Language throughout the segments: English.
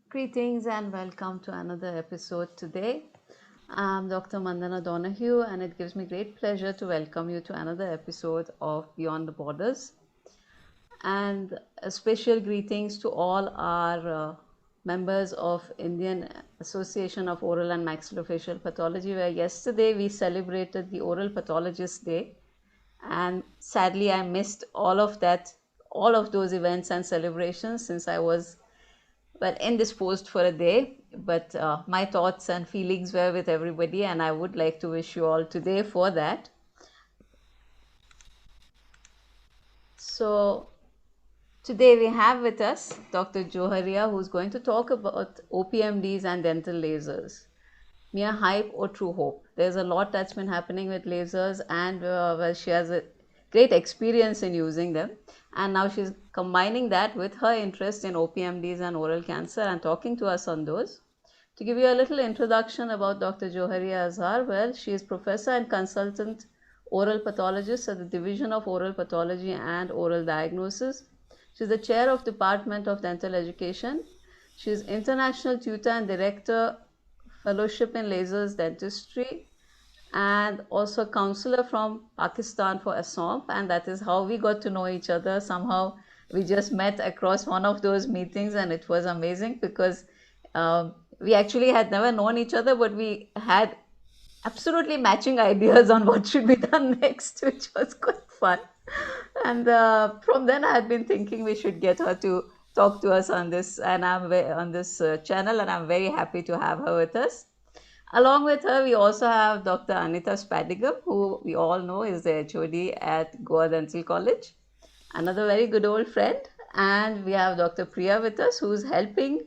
Greetings and welcome to another episode today. I'm Dr. Mandana Donahue, and it gives me great pleasure to welcome you to another episode of Beyond the Borders. And a special greetings to all our members of Indian Association of Oral and Maxillofacial Pathology, where yesterday we celebrated the Oral Pathologist Day. And sadly, I missed all of those events and celebrations since I was indisposed for a day, but my thoughts and feelings were with everybody, and I would like to wish you all today for that. So, today we have with us Dr. Joharia, who's going to talk about OPMDs and dental lasers. Mere hype or true hope? There's a lot that's been happening with lasers, and she has a great experience in using them. And now she's combining that with her interest in OPMDs and oral cancer and talking to us on those. To give you a little introduction about Dr. Joharia Azhar, well, she is professor and consultant oral pathologist at the Division of Oral Pathology and Oral Diagnosis. She is the chair of Department of Dental Education. She is international tutor and director fellowship in lasers dentistry, and also a counselor from Pakistan for Assam, and that is how we got to know each other. Somehow we just met across one of those meetings, and it was amazing because we actually had never known each other, but we had absolutely matching ideas on what should be done next, which was quite fun. And from then I had been thinking we should get her to talk to us on this, and on this channel, and I'm very happy to have her with us. Along with her, we also have Dr. Anita Spadigam, who we all know is the HOD at Goa Dental College, another very good old friend. And we have Dr. Priya with us, who's helping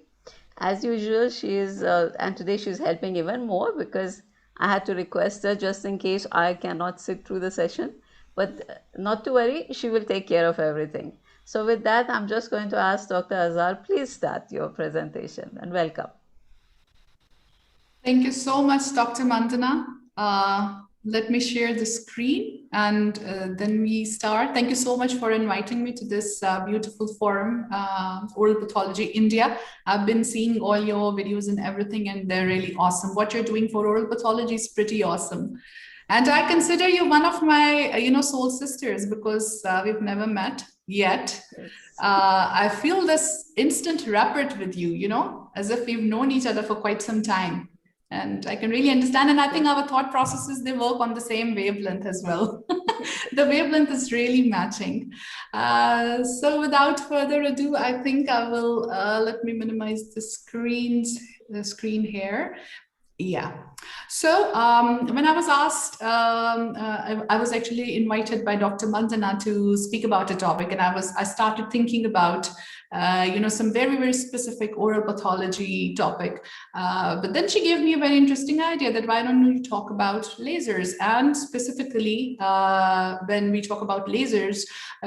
as usual. She is, and today she's helping even more because I had to request her just in case I cannot sit through the session. But not to worry, she will take care of everything. So with that, I'm just going to ask Dr. Azhar, please start your presentation, and welcome. Thank you so much, Dr. Mandana. Let me share the screen and then we start. Thank you so much for inviting me to this beautiful forum, Oral Pathology India. I've been seeing all your videos and everything, and they're really awesome. What you're doing for oral pathology is pretty awesome. And I consider you one of my, soul sisters, because we've never met yet. I feel this instant rapport with you, as if we've known each other for quite some time. And I can really understand. And I think our thought processes, they work on the same wavelength as well. The wavelength is really matching. So without further ado, I think I will, let me minimize the screen here. Yeah. So when I was asked, I was actually invited by Dr. Mandana to speak about a topic, and I started thinking about some very, very specific oral pathology topic. But then she gave me a very interesting idea that why don't you talk about lasers? And specifically, when we talk about lasers,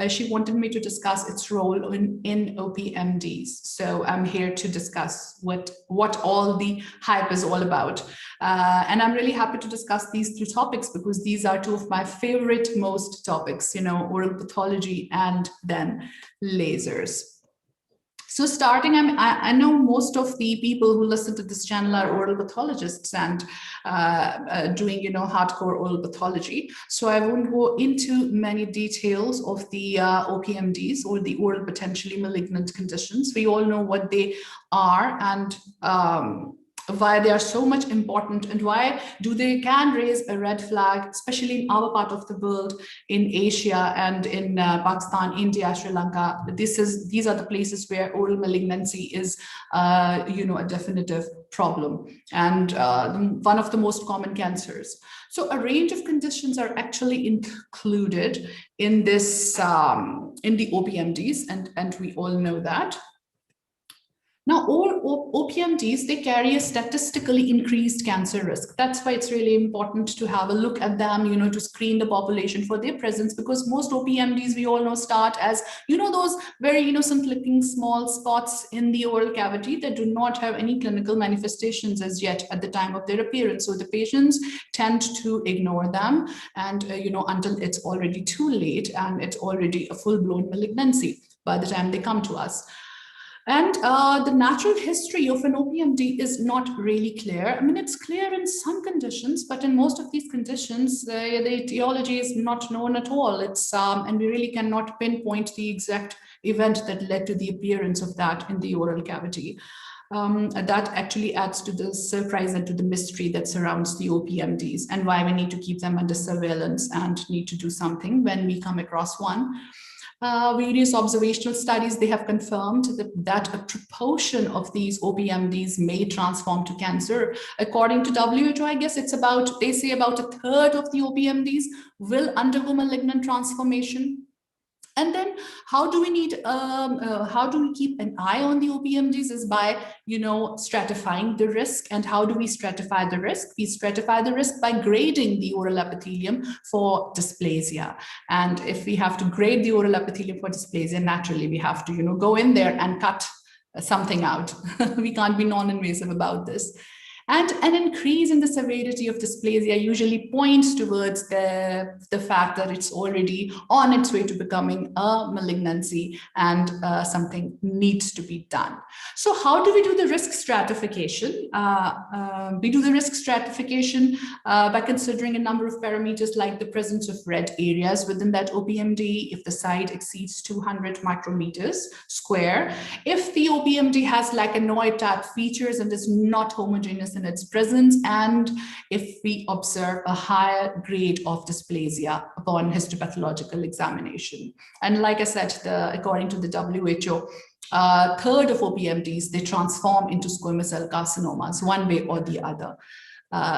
she wanted me to discuss its role in OPMDs. So I'm here to discuss what all the hype is all about. And I'm really happy to discuss these two topics because these are two of my favorite most topics, oral pathology and then lasers. So starting, I know most of the people who listen to this channel are oral pathologists and doing, hardcore oral pathology. So I won't go into many details of the OPMDs, or the oral potentially malignant conditions. We all know what they are and why they are so much important, and why they can raise a red flag, especially in our part of the world, in Asia and in Pakistan, India, Sri Lanka. These are the places where oral malignancy is, a definitive problem, and one of the most common cancers. So a range of conditions are actually included in this, in the OPMDs, and we all know that. Now, all OPMDs, they carry a statistically increased cancer risk. That's why it's really important to have a look at them, to screen the population for their presence, because most OPMDs, we all know, start as, those very innocent looking small spots in the oral cavity that do not have any clinical manifestations as yet at the time of their appearance. So the patients tend to ignore them, and, until it's already too late and it's already a full-blown malignancy by the time they come to us. And the natural history of an OPMD is not really clear. I mean, it's clear in some conditions, but in most of these conditions, the etiology is not known at all. And we really cannot pinpoint the exact event that led to the appearance of that in the oral cavity. That actually adds to the surprise and to the mystery that surrounds the OPMDs, and why we need to keep them under surveillance and need to do something when we come across one. Various observational studies, they have confirmed that a proportion of these OPMDs may transform to cancer. According to WHO, I guess it's about, they say about a third of the OPMDs will undergo malignant transformation. And then how do we keep an eye on the OPMDs is by, stratifying the risk. And how do we stratify the risk? We stratify the risk by grading the oral epithelium for dysplasia. And if we have to grade the oral epithelium for dysplasia, naturally we have to, go in there and cut something out. We can't be non-invasive about this. And an increase in the severity of dysplasia usually points towards the fact that it's already on its way to becoming a malignancy, and something needs to be done. So how do we do the risk stratification? We do the risk stratification by considering a number of parameters like the presence of red areas within that OPMD, if the site exceeds 200 micrometers square, if the OPMD has lichenoid type features and is not homogeneous in its presence, and if we observe a higher grade of dysplasia upon histopathological examination. And like I said, according to the WHO, third of OPMDs, they transform into squamous cell carcinomas one way or the other.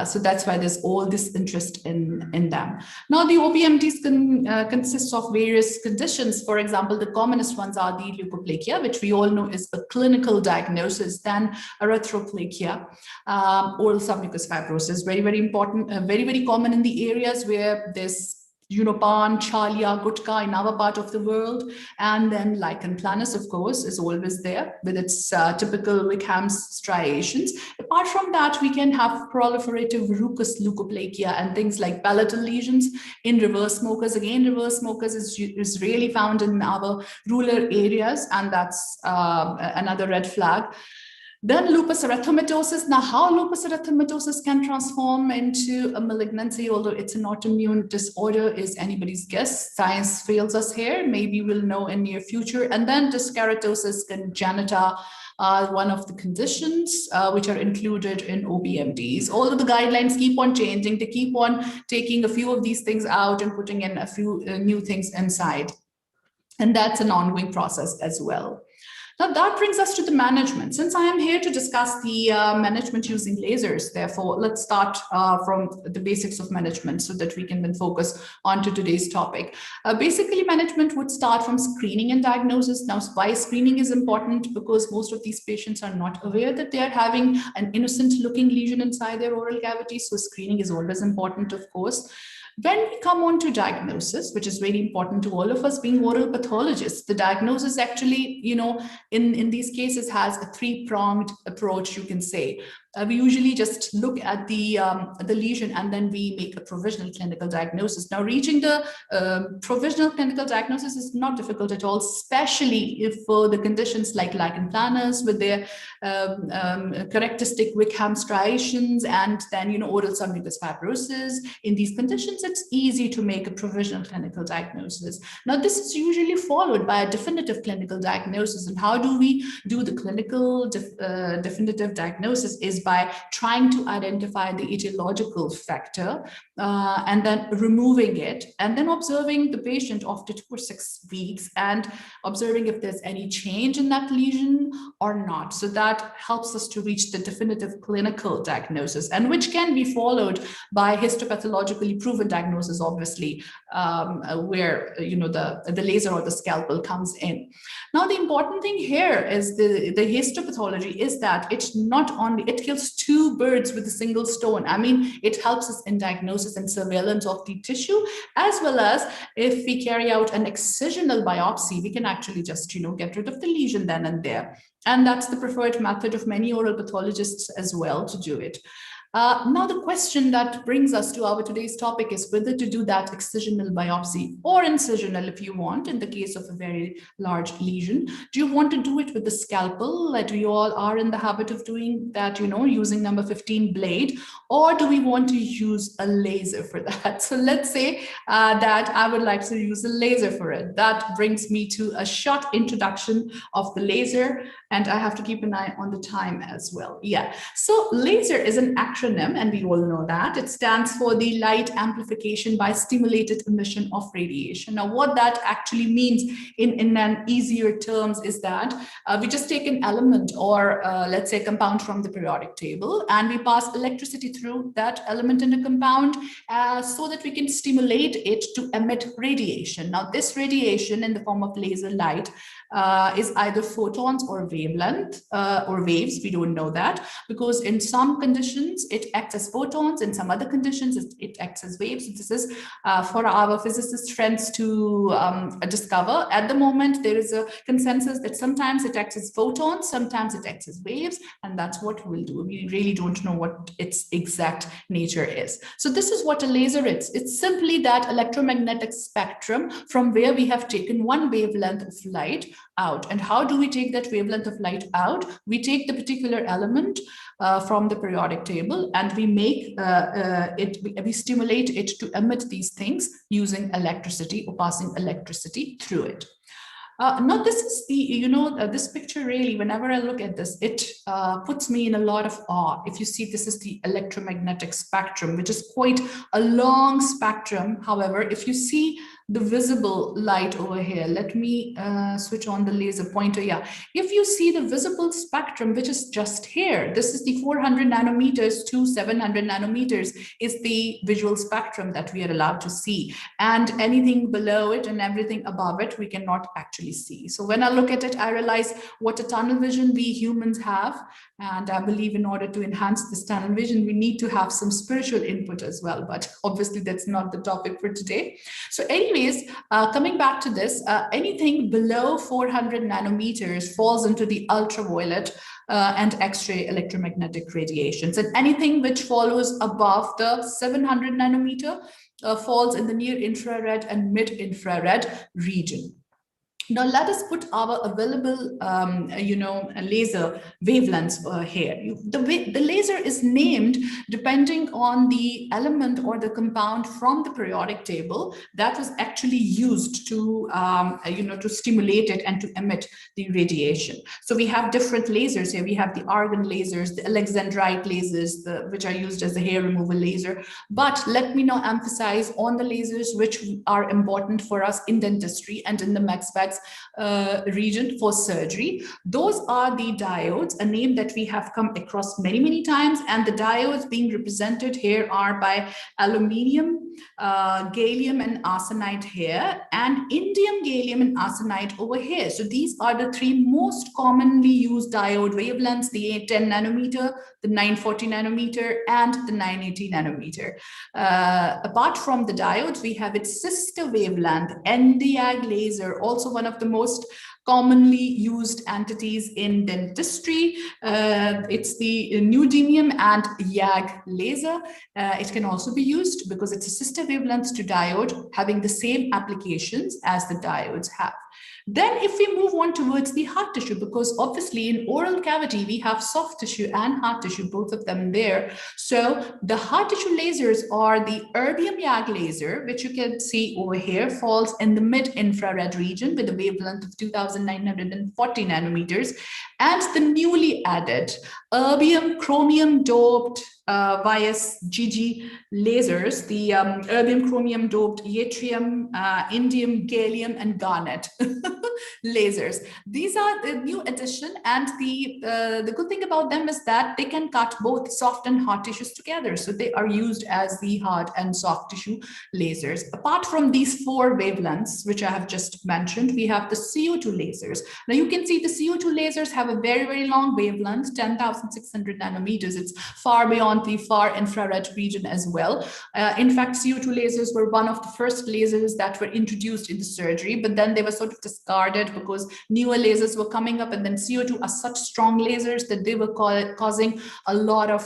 So that's why there's all this interest in them. Now, the OPMDs consists of various conditions. For example, the commonest ones are the leukoplakia, which we all know is a clinical diagnosis, then erythroplakia, oral submucous fibrosis, very, very important, very, very common in the areas where there's Pan, Chalia, Gutka in our part of the world. And then lichen planus, of course, is always there with its typical Wickham's striations. Apart from that, we can have proliferative verrucous leukoplakia and things like palatal lesions in reverse smokers. Again, reverse smokers is really found in our rural areas, and that's another red flag. Then lupus erythematosus. Now, how lupus erythematosus can transform into a malignancy, although it's an autoimmune disorder, is anybody's guess. Science fails us here. Maybe we'll know in near future. And then dyskeratosis congenita, one of the conditions which are included in OPMDs. Although the guidelines keep on changing, they keep on taking a few of these things out and putting in a few new things inside. And that's an ongoing process as well. Now that brings us to the management. Since I am here to discuss the management using lasers, therefore, let's start from the basics of management so that we can then focus on to today's topic. Basically, management would start from screening and diagnosis. Now, why screening is important? Because most of these patients are not aware that they are having an innocent looking lesion inside their oral cavity. So screening is always important, of course. When we come on to diagnosis, which is very important to all of us being oral pathologists, the diagnosis actually, in these cases has a three-pronged approach, you can say. We usually just look at the lesion and then we make a provisional clinical diagnosis. Now, reaching the provisional clinical diagnosis is not difficult at all, especially if the conditions like lichen planus with their characteristic Wickham striations and then, oral submucous fibrosis. In these conditions, it's easy to make a provisional clinical diagnosis. Now, this is usually followed by a definitive clinical diagnosis. And how do we do the clinical definitive diagnosis? Is by trying to identify the etiological factor and then removing it, and then observing the patient after 2 or 6 weeks and observing if there's any change in that lesion or not. So that helps us to reach the definitive clinical diagnosis, and which can be followed by histopathologically proven diagnosis, obviously, where the laser or the scalpel comes in. Now, the important thing here is the histopathology is that it's not only, it kills 2 birds with a single stone. I mean, it helps us in diagnosis and surveillance of the tissue, as well as if we carry out an excisional biopsy, we can actually just, get rid of the lesion then and there. And that's the preferred method of many oral pathologists as well to do it. Now, the question that brings us to our today's topic is whether to do that excisional biopsy or incisional if you want, in the case of a very large lesion. Do you want to do it with the scalpel, like we all are in the habit of doing that, using number 15 blade, or do we want to use a laser for that? So let's say that I would like to use a laser for it. That brings me to a short introduction of the laser, and I have to keep an eye on the time as well. Yeah, so laser is an acronym, and we all know that. It stands for the light amplification by stimulated emission of radiation. Now, what that actually means in an easier terms is that we just take an element or let's say compound from the periodic table, and we pass electricity through that element in a compound so that we can stimulate it to emit radiation. Now, this radiation in the form of laser light is either photons or wavelength or waves. We don't know that, because in some conditions it acts as photons, in some other conditions it acts as waves. This is for our physicist friends to discover. At the moment, there is a consensus that sometimes it acts as photons, sometimes it acts as waves, and that's what we'll do. We really don't know what its exact nature is. So this is what a laser is. It's simply that electromagnetic spectrum from where we have taken one wavelength of light out. And how do we take that wavelength of light out? We take the particular element from the periodic table, and we make we stimulate it to emit these things using electricity or passing electricity through it. Now, this is the, this picture really, whenever I look at this, it puts me in a lot of awe. If you see, this is the electromagnetic spectrum, which is quite a long spectrum. However, if you see the visible light over here, let me switch on the laser pointer. Yeah, if you see the visible spectrum, which is just here, this is the 400 nanometers to 700 nanometers is the visual spectrum that we are allowed to see. And anything below it and everything above it, we cannot actually see. So when I look at it, I realize what a tunnel vision we humans have. And I believe in order to enhance this tunnel vision, we need to have some spiritual input as well. But obviously, that's not the topic for today. So anyways, coming back to this, anything below 400 nanometers falls into the ultraviolet and X-ray electromagnetic radiations. And anything which follows above the 700 nanometer falls in the near infrared and mid infrared region. Now, let us put our available, laser wavelengths here. The laser is named depending on the element or the compound from the periodic table that was actually used to, to stimulate it and to emit the radiation. So we have different lasers here. We have the argon lasers, the alexandrite lasers, which are used as the hair removal laser. But let me now emphasize on the lasers which are important for us in dentistry and in the MaxFACS region for surgery. Those are the diodes, a name that we have come across many, many times. And the diodes being represented here are by aluminium, gallium and arsenide here, and indium, gallium and arsenide over here. So these are the three most commonly used diode wavelengths, the 810 nanometer, the 940 nanometer, and the 980 nanometer. Apart from the diodes, we have its sister wavelength, Nd:YAG laser, also one of the most commonly used entities in dentistry. It's the neodymium and YAG laser. It can also be used because it's a sister wavelength to diode, having the same applications as the diodes have. Then if we move on towards the hard tissue, because obviously in oral cavity, we have soft tissue and hard tissue, both of them there. So the hard tissue lasers are the erbium YAG laser, which you can see over here, falls in the mid-infrared region with a wavelength of 2940 nanometers. And the newly added erbium chromium doped YSGG lasers, the erbium chromium doped yttrium, indium, gallium, and garnet lasers. These are the new addition, and the good thing about them is that they can cut both soft and hard tissues together. So they are used as the hard and soft tissue lasers. Apart from these four wavelengths, which I have just mentioned, we have the CO2 lasers. Now you can see the CO2 lasers have a very, very long wavelength, 10,600 nanometers. It's far beyond the far infrared region as well. In fact, CO2 lasers were one of the first lasers that were introduced in the surgery, but then they were sort of discarded disregarded because newer lasers were coming up, and then CO2 are such strong lasers that they were causing a lot of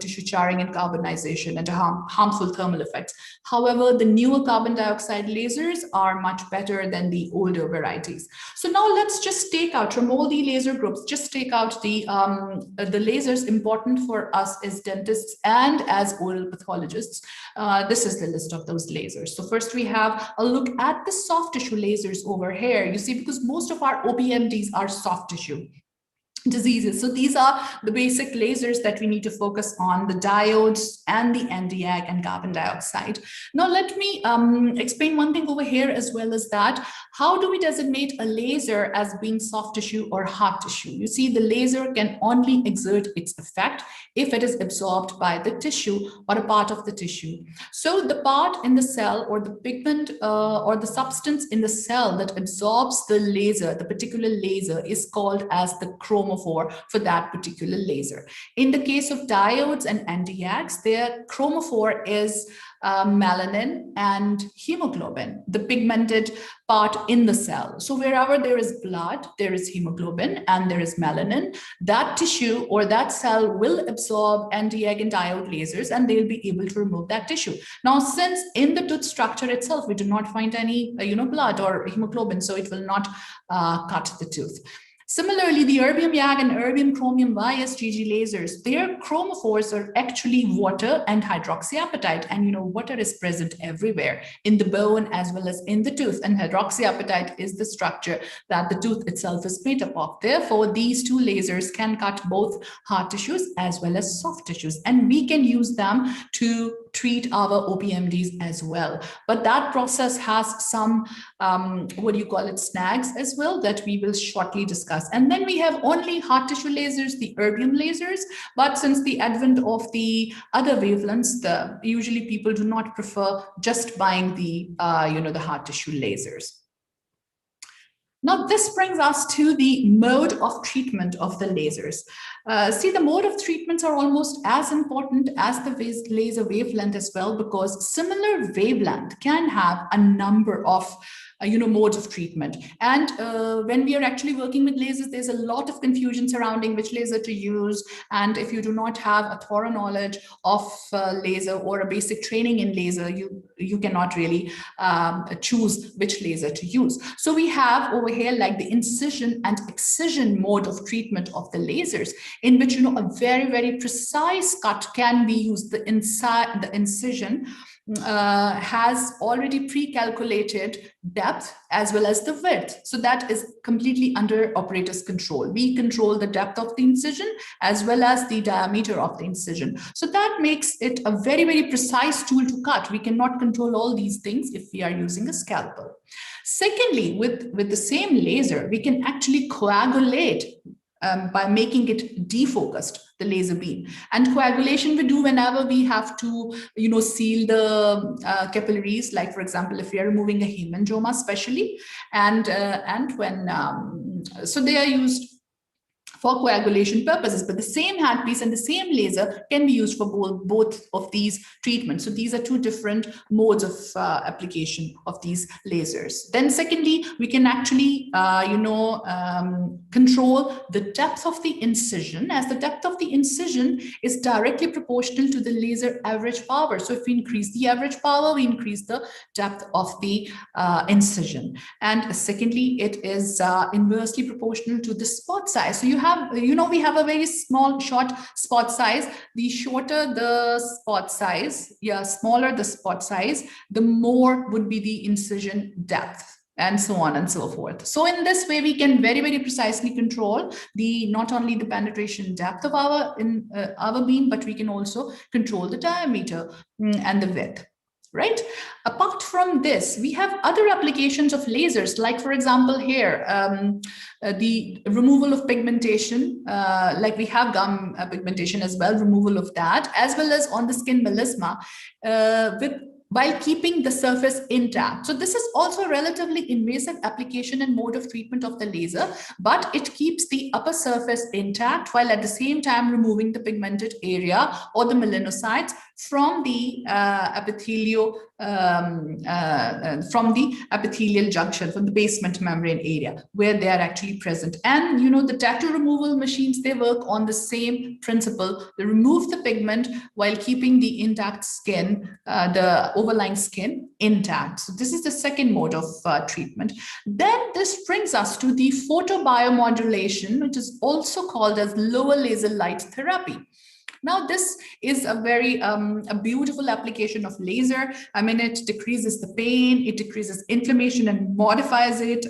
tissue charring and carbonization and harmful thermal effects. However, the newer carbon dioxide lasers are much better than the older varieties. So now let's just take out from all the laser groups, just take out the lasers important for us as dentists and as oral pathologists. This is the list of those lasers. So first we have a look at the soft tissue lasers over here. You see, because most of our OPMDs are soft tissue diseases. So these are the basic lasers that we need to focus on, the diodes and the Nd:YAG and carbon dioxide. Now let me explain one thing over here as well as that. How do we designate a laser as being soft tissue or hard tissue? You see, the laser can only exert its effect if it is absorbed by the tissue or a part of the tissue. So the part in the cell or the pigment or the substance in the cell that absorbs the laser, the particular laser, is called as the chromophore for that particular laser. In the case of diodes and Nd:YAGs, their chromophore is melanin and hemoglobin, the pigmented part in the cell. So wherever there is blood, there is hemoglobin and there is melanin. That tissue or that cell will absorb Nd:YAG and diode lasers, and they'll be able to remove that tissue. Now, since in the tooth structure itself, we do not find any blood or hemoglobin, so it will not cut the tooth. Similarly, the erbium YAG and erbium chromium YSGG lasers, their chromophores are actually water and hydroxyapatite. And water is present everywhere in the bone as well as in the tooth. And hydroxyapatite is the structure that the tooth itself is made up of. Therefore, these two lasers can cut both hard tissues as well as soft tissues. And we can use them to treat our OPMDs as well. But that process has some, snags as well that we will shortly discuss. And then we have only hard tissue lasers, the erbium lasers. But since the advent of the other wavelengths, usually people do not prefer just buying the hard tissue lasers. Now, this brings us to the mode of treatment of the lasers. See, the mode of treatments are almost as important as the laser wavelength as well, because similar wavelength can have a number of modes of treatment. And when we are actually working with lasers, there's a lot of confusion surrounding which laser to use. And if you do not have a thorough knowledge of laser or a basic training in laser, you cannot really choose which laser to use. So we have over here like the incision and excision mode of treatment of the lasers, in which a very, very precise cut can be used. The incision has already pre-calculated depth as well as the width. So that is completely under operator's control. We control the depth of the incision as well as the diameter of the incision. So that makes it a very, very precise tool to cut. We cannot control all these things if we are using a scalpel. Secondly, with the same laser, we can actually coagulate by making it defocused, the laser beam. And coagulation we do whenever we have to, seal the capillaries, like for example, if we are removing a hemangioma especially, and when, so they are used for coagulation purposes, but the same handpiece and the same laser can be used for both of these treatments. So these are two different modes of application of these lasers. Then secondly, we can actually, control the depth of the incision, as the depth of the incision is directly proportional to the laser average power. So if we increase the average power, we increase the depth of the incision. And secondly, it is inversely proportional to the spot size. So you have, we have a very small, short spot size. The shorter the spot size, smaller the spot size, the more would be the incision depth, and so on and so forth. So in this way, we can very, very precisely control not only the penetration depth of our beam, but we can also control the diameter and the width. Right? Apart from this, we have other applications of lasers, like for example here, the removal of pigmentation, like we have gum pigmentation as well, removal of that, as well as on the skin melisma, while keeping the surface intact. So this is also a relatively invasive application and mode of treatment of the laser, but it keeps the upper surface intact while at the same time removing the pigmented area or the melanocytes from the epithelial junction, from the basement membrane area where they are actually present. And you know, the tattoo removal machines, they work on the same principle. They remove the pigment while keeping the intact skin, the overlying skin intact. So this is the second mode of treatment. Then this brings us to the photobiomodulation, which is also called as lower laser light therapy. Now, this is a very a beautiful application of laser. I mean, it decreases the pain, it decreases inflammation and modifies it.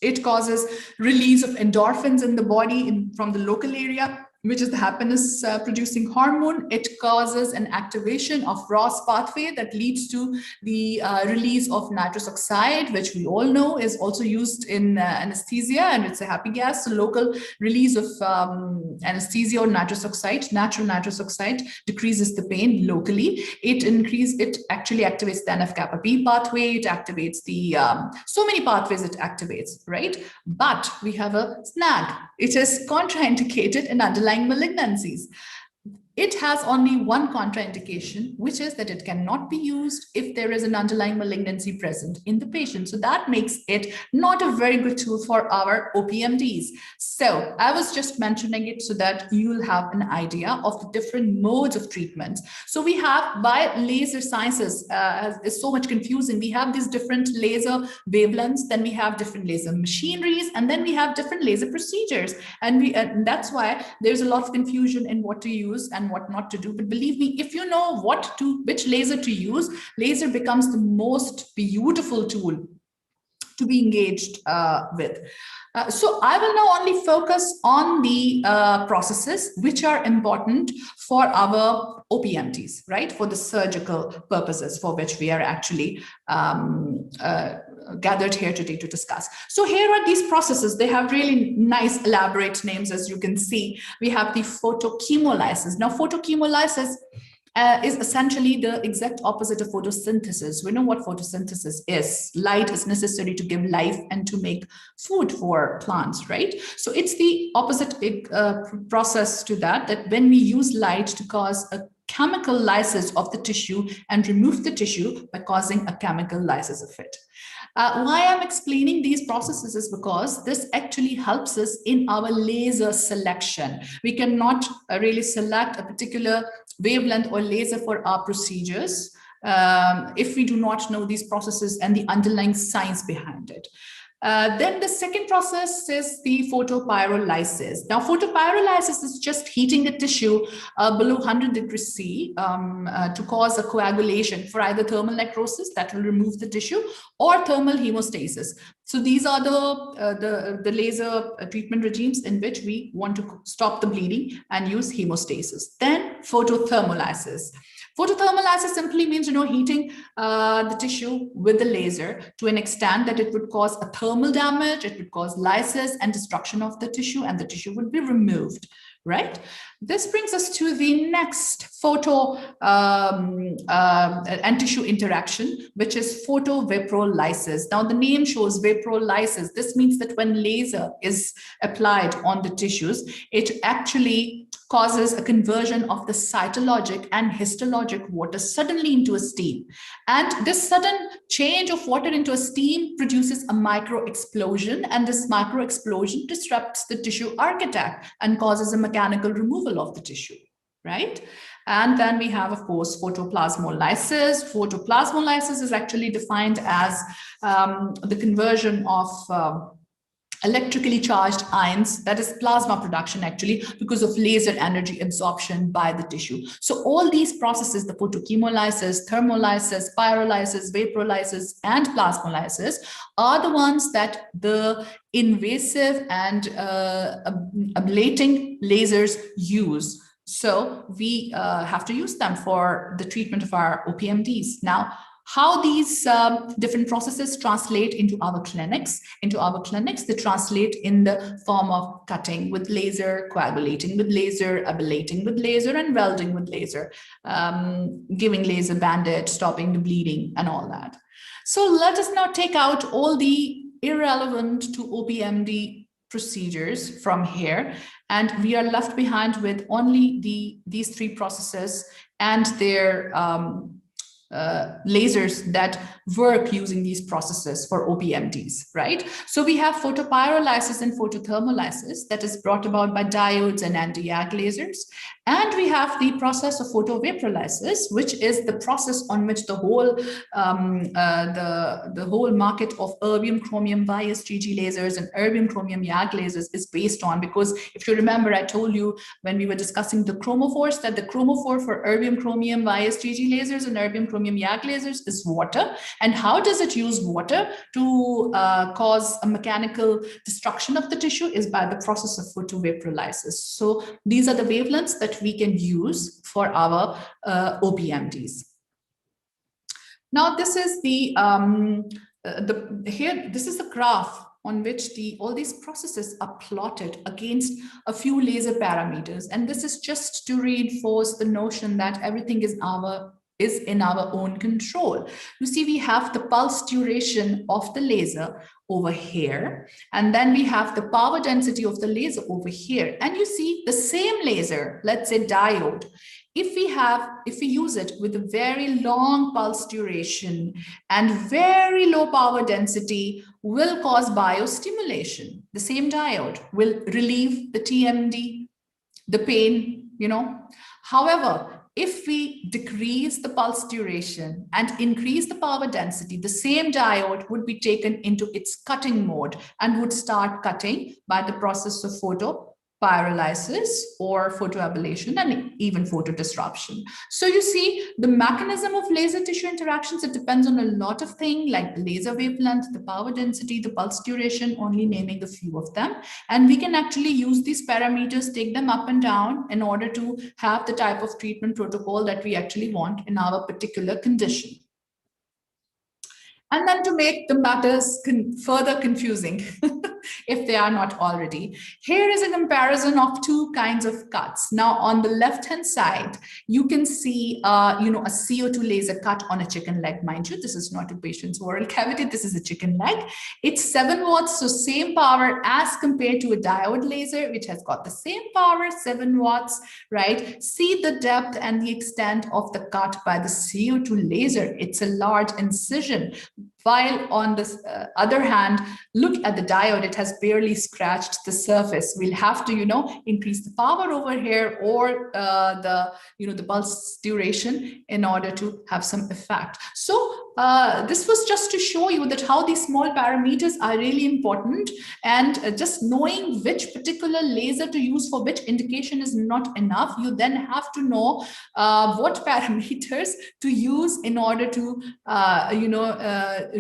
It causes release of endorphins in the body from the local area, which is the happiness producing hormone. It causes an activation of ROS pathway that leads to the release of nitrous oxide, which we all know is also used in anesthesia, and it's a happy gas. So local release of anesthesia or nitrous oxide, natural nitrous oxide, decreases the pain locally. It actually activates the NF-kappa B pathway. It activates the so many pathways it activates, right? But we have a snag. It is contraindicated in underlying malignancies. It has only one contraindication, which is that it cannot be used if there is an underlying malignancy present in the patient. So that makes it not a very good tool for our OPMDs. So I was just mentioning it so that you'll have an idea of the different modes of treatment. So we have, by laser sciences, is so much confusing. We have these different laser wavelengths, then we have different laser machineries, and then we have different laser procedures. And that's why there's a lot of confusion in what to use and what not to do. But believe me, if you know which laser to use, laser becomes the most beautiful tool to be engaged with. So I will now only focus on the processes which are important for our OPMDs, right? For the surgical purposes for which we are actually gathered here today to discuss. So here are these processes. They have really nice elaborate names, as you can see. We have the photochemolysis. Now, photochemolysis is essentially the exact opposite of photosynthesis. We know what photosynthesis is. Light is necessary to give life and to make food for plants, right? So it's the opposite process to that when we use light to cause a chemical lysis of the tissue and remove the tissue by causing a chemical lysis of it. Why I'm explaining these processes is because this actually helps us in our laser selection. We cannot really select a particular wavelength or laser for our procedures if we do not know these processes and the underlying science behind it. Then the second process is the photopyrolysis. Now, photopyrolysis is just heating the tissue below 100 degrees C to cause a coagulation for either thermal necrosis that will remove the tissue or thermal hemostasis. So these are the laser treatment regimes in which we want to stop the bleeding and use hemostasis. Then photothermolysis. Photothermolysis simply means, heating the tissue with the laser to an extent that it would cause a thermal damage, it would cause lysis and destruction of the tissue, and the tissue would be removed, right? This brings us to the next photo and tissue interaction, which is photovaporylysis. Now, the name shows vaporylysis. This means that when laser is applied on the tissues, it actually causes a conversion of the cytologic and histologic water suddenly into a steam. And this sudden change of water into a steam produces a micro explosion, and this micro explosion disrupts the tissue architect and causes a mechanical removal of the tissue, right? And then we have, of course, photoplasmolysis. Photoplasmolysis is actually defined as the conversion of electrically charged ions, that is plasma production actually, because of laser energy absorption by the tissue. So all these processes, the photochemolysis, thermolysis, pyrolysis, vaporylysis, and plasmolysis, are the ones that the invasive and ablating lasers use. So we have to use them for the treatment of our OPMDs. Now, how these different processes translate into our clinics. They translate in the form of cutting with laser, coagulating with laser, ablating with laser, and welding with laser, giving laser bandage, stopping the bleeding, and all that. So let us now take out all the irrelevant to OPMD procedures from here, and we are left behind with only these three processes and their lasers that work using these processes for OPMDs, right? So we have photopyrolysis and photothermolysis that is brought about by diodes and anti-YAG lasers. And we have the process of photovaporylysis, which is the process on which the whole the whole market of erbium chromium YSGG lasers and erbium chromium YAG lasers is based on. Because if you remember, I told you when we were discussing the chromophores that the chromophore for erbium chromium YSGG lasers and erbium chromium YAG lasers is water. And how does it use water to cause a mechanical destruction of the tissue is by the process of photovaporylysis. So these are the wavelengths that we can use for our OPMDs. Now this is this is the graph on which all these processes are plotted against a few laser parameters, and this is just to reinforce the notion that everything is in our own control. You see, we have the pulse duration of the laser over here, and then we have the power density of the laser over here. And you see the same laser, let's say diode, if we use it with a very long pulse duration and very low power density, will cause biostimulation. The same diode will relieve the TMD, the pain, you know. However, if we decrease the pulse duration and increase the power density, the same diode would be taken into its cutting mode and would start cutting by the process of photopyrolysis or photoablation and even photodisruption. So you see the mechanism of laser tissue interactions, it depends on a lot of things like the laser wavelength, the power density, the pulse duration, only naming a few of them. And we can actually use these parameters, take them up and down in order to have the type of treatment protocol that we actually want in our particular condition. And then to make the matters further confusing, if they are not already, here is a comparison of two kinds of cuts. Now, on the left-hand side, you can see, a CO2 laser cut on a chicken leg. Mind you, this is not a patient's oral cavity. This is a chicken leg. It's 7 watts, so same power as compared to a diode laser, which has got the same power, 7 watts, right? See the depth and the extent of the cut by the CO2 laser. It's a large incision. While on the other hand, look at the diode, it has barely scratched the surface. We'll have to, increase the power over here or the pulse duration in order to have some effect. So this was just to show you that how these small parameters are really important, and just knowing which particular laser to use for which indication is not enough. You then have to know what parameters to use in order to,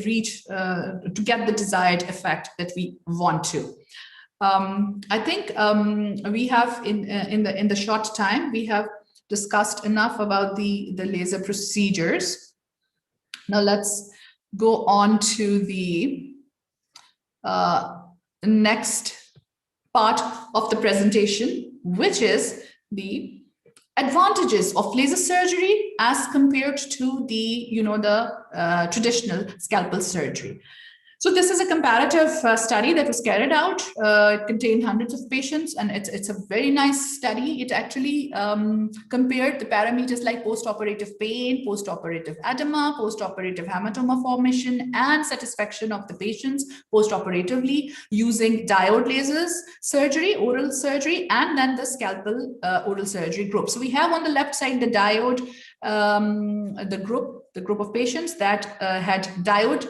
reach to get the desired effect that we want to. I think we have in the short time we have discussed enough about the laser procedures. Now let's go on to the next part of the presentation, which is the advantages of laser surgery as compared to the traditional scalpel surgery. So this is a comparative study that was carried out. It contained hundreds of patients, and it's a very nice study. It actually compared the parameters like post-operative pain, post-operative edema, post-operative hematoma formation, and satisfaction of the patients post-operatively using diode lasers surgery, oral surgery, and then the scalpel oral surgery group. So we have on the left side the diode, the group of patients that had diode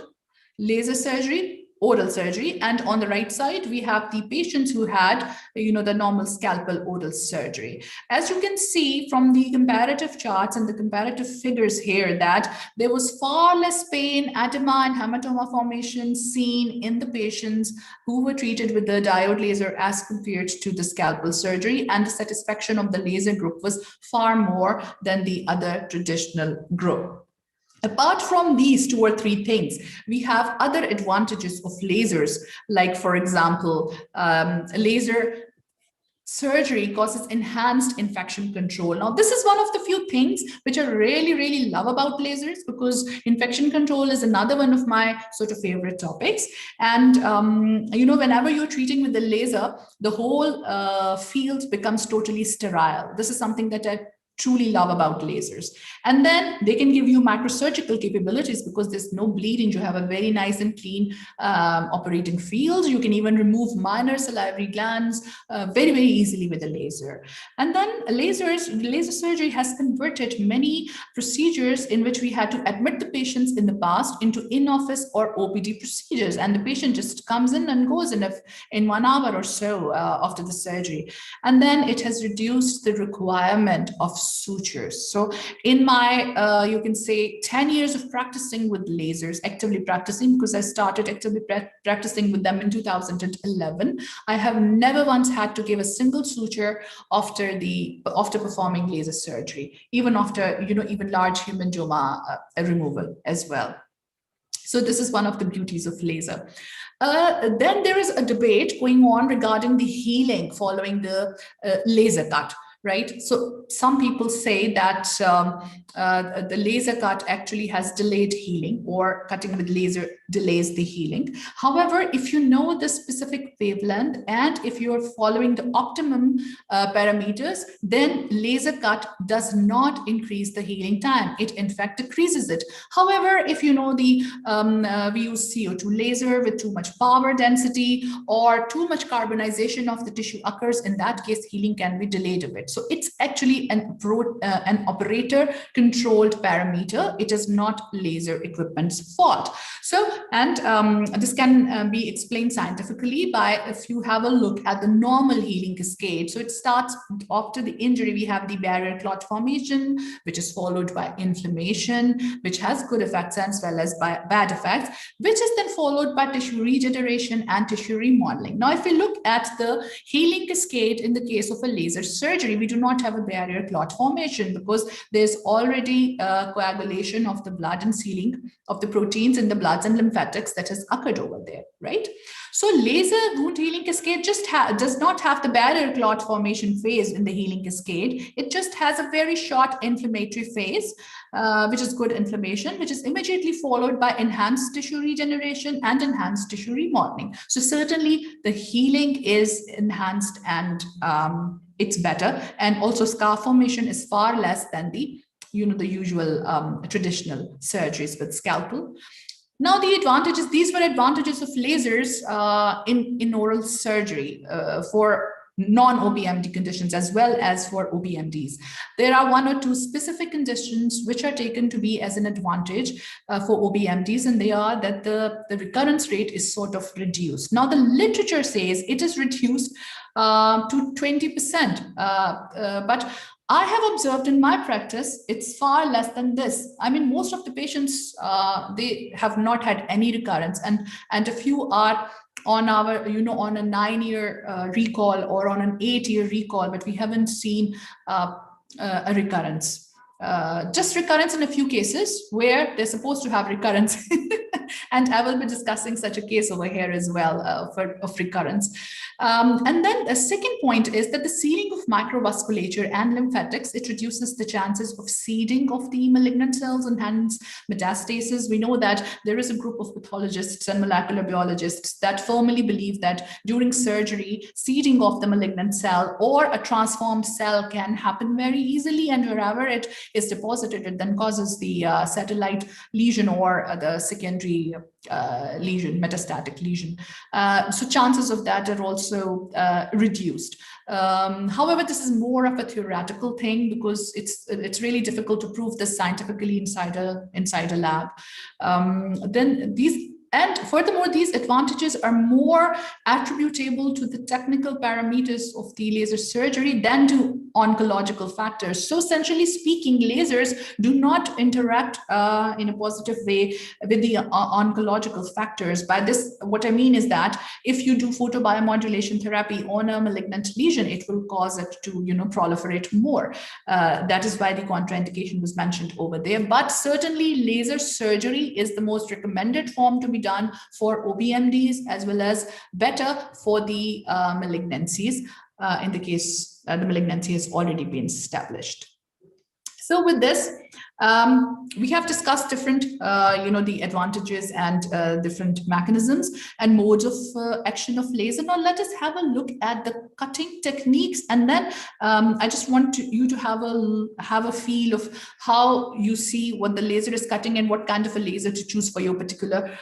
laser surgery, oral surgery, and on the right side we have the patients who had the normal scalpel oral surgery. As you can see from the comparative charts and the comparative figures here, that there was far less pain, edema, and hematoma formation seen in the patients who were treated with the diode laser as compared to the scalpel surgery, and the satisfaction of the laser group was far more than the other traditional group. Apart from these 2 or 3 things, we have other advantages of lasers, like, for example, a laser surgery causes enhanced infection control. Now, this is one of the few things which I really, really love about lasers, because infection control is another one of my sort of favorite topics. And, whenever you're treating with the laser, the whole field becomes totally sterile. This is something that I truly love about lasers. And then they can give you microsurgical capabilities because there's no bleeding. You have a very nice and clean operating field. You can even remove minor salivary glands very, very easily with a laser. And then laser surgery has converted many procedures in which we had to admit the patients in the past into in-office or OPD procedures. And the patient just comes in and goes in 1 hour or so after the surgery. And then it has reduced the requirement of sutures. So in my, you can say 10 years of practicing with lasers, actively practicing, because I started actively practicing with them in 2011, I have never once had to give a single suture after performing laser surgery, even after, even large hemangioma removal as well. So this is one of the beauties of laser. Then there is a debate going on regarding the healing following the laser cut. Right. So some people say that the laser cut actually has delayed healing, or cutting with laser delays the healing. However, if you know the specific wavelength and if you're following the optimum parameters, then laser cut does not increase the healing time. It in fact decreases it. However, if you know we use CO2 laser with too much power density or too much carbonization of the tissue occurs, in that case, healing can be delayed a bit. So it's actually an operator-controlled parameter. It is not laser equipment's fault. So, and this can be explained scientifically by if you have a look at the normal healing cascade. So it starts after the injury, we have the barrier clot formation, which is followed by inflammation, which has good effects as well as by bad effects, which is then followed by tissue regeneration and tissue remodeling. Now, if we look at the healing cascade in the case of a laser surgery, we do not have a barrier clot formation because there's already coagulation of the blood and sealing of the proteins in the bloods and lymphatics that has occurred over there, right? So laser wound healing cascade just does not have the barrier clot formation phase in the healing cascade. It just has a very short inflammatory phase, which is good inflammation, which is immediately followed by enhanced tissue regeneration and enhanced tissue remodeling. So certainly the healing is enhanced and it's better. And also scar formation is far less than the usual traditional surgeries with scalpel. Now the advantages, these were advantages of lasers in oral surgery for non-OPMD conditions as well as for OPMDs. There are 1 or 2 specific conditions which are taken to be as an advantage for OPMDs, and they are that the recurrence rate is sort of reduced. Now the literature says it is reduced to 20%, but I have observed in my practice, it's far less than this. I mean, most of the patients, they have not had any recurrence, and a few are on our, on a 9-year recall or on an 8-year recall, but we haven't seen a recurrence. Just recurrence in a few cases where they're supposed to have recurrence. And I will be discussing such a case over here as well of recurrence. And then the second point is that the seeding of microvasculature and lymphatics, it reduces the chances of seeding of the malignant cells and hence metastasis. We know that there is a group of pathologists and molecular biologists that firmly believe that during surgery, seeding of the malignant cell or a transformed cell can happen very easily, and wherever it is deposited, it then causes the satellite lesion or the secondary lesion, metastatic lesion. So chances of that are also reduced. However, this is more of a theoretical thing because it's really difficult to prove this scientifically inside a lab. And furthermore, these advantages are more attributable to the technical parameters of the laser surgery than to oncological factors. So essentially speaking, lasers do not interact in a positive way with the oncological factors. By this, what I mean is that if you do photobiomodulation therapy on a malignant lesion, it will cause it to proliferate more. That is why the contraindication was mentioned over there. But certainly laser surgery is the most recommended form to be done for OPMDs as well as better for the malignancies. in the case the malignancy has already been established. So with this, we have discussed different, the advantages and different mechanisms and modes of action of laser. Now let us have a look at the cutting techniques, and then I just want you to have a feel of how you see what the laser is cutting and what kind of a laser to choose for your particular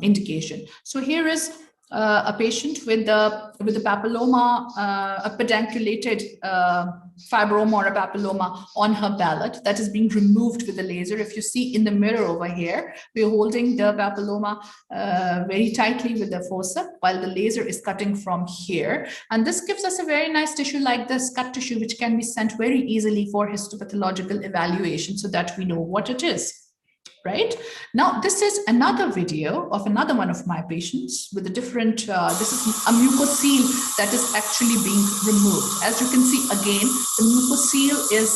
indication. So here is a patient with the papilloma, a pedunculated fibroma or a papilloma on her palate that is being removed with the laser. If you see in the mirror over here, we're holding the papilloma very tightly with the forceps while the laser is cutting from here. And this gives us a very nice tissue like this, cut tissue, which can be sent very easily for histopathological evaluation so that we know what it is. Right now, this is another video of another one of my patients with a different, this is a mucocele that is actually being removed. As you can see, again, the mucocele is,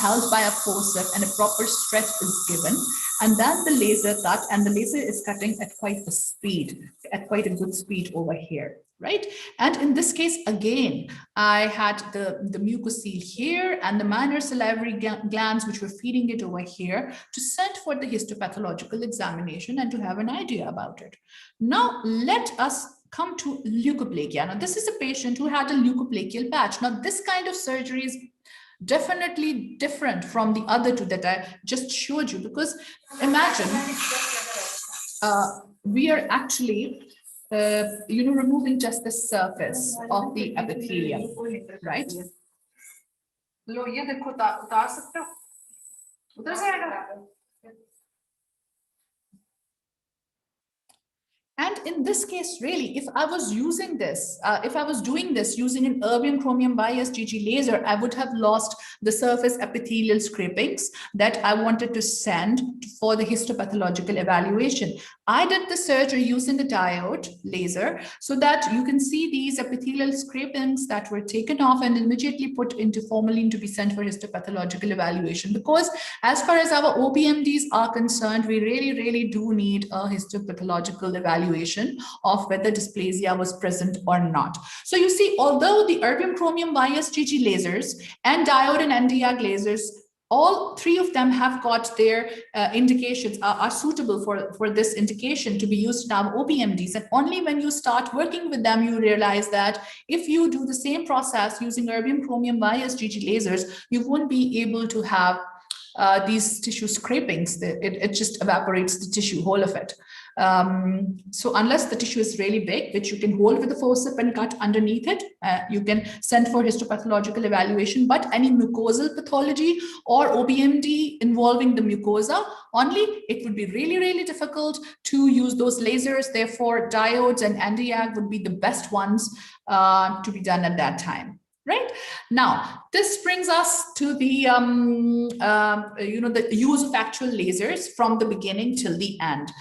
held by a forceps and a proper stretch is given. And then the laser cut, and the laser is cutting at quite a speed, at quite a good speed over here. Right. And in this case, again, I had the mucocele here and the minor salivary glands, which were feeding it over here to send for the histopathological examination and to have an idea about it. Now, let us come to leukoplakia. Now, this is a patient who had a leukoplakial patch. Now, this kind of surgery is definitely different from the other two that I just showed you, because imagine we are actually removing just the surface of the epithelium, right? And in this case, really, if I was using this, if I was doing this using an erbium chromium bias GG laser, I would have lost the surface epithelial scrapings that I wanted to send for the histopathological evaluation. I did the surgery using a diode laser so that you can see these epithelial scrapings that were taken off and immediately put into formalin to be sent for histopathological evaluation. Because as far as our OPMDs are concerned, we really do need a histopathological evaluation of whether dysplasia was present or not. So you see, although the erbium chromium bias GG lasers and diode and Nd:YAG lasers, all three of them have got their indications, are suitable for this indication to be used in our OPMDs. And only when you start working with them, you realize that if you do the same process using erbium chromium bias GG lasers, you won't be able to have these tissue scrapings. It just evaporates the tissue, whole of it. So unless the tissue is really big, which you can hold with the forceps and cut underneath it, you can send for histopathological evaluation. But any mucosal pathology or OPMD involving the mucosa only, it would be really difficult to use those lasers. Therefore, diodes and Nd:YAG would be the best ones to be done at that time. Right now, this brings us to the the use of actual lasers from the beginning till the end.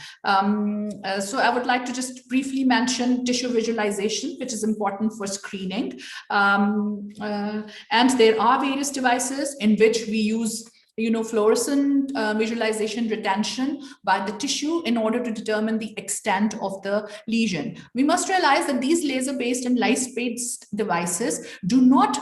So I would like to just briefly mention tissue visualization, which is important for screening. And there are various devices in which we use fluorescent visualization retention by the tissue in order to determine the extent of the lesion. We must realize that these laser-based and light-based devices do not,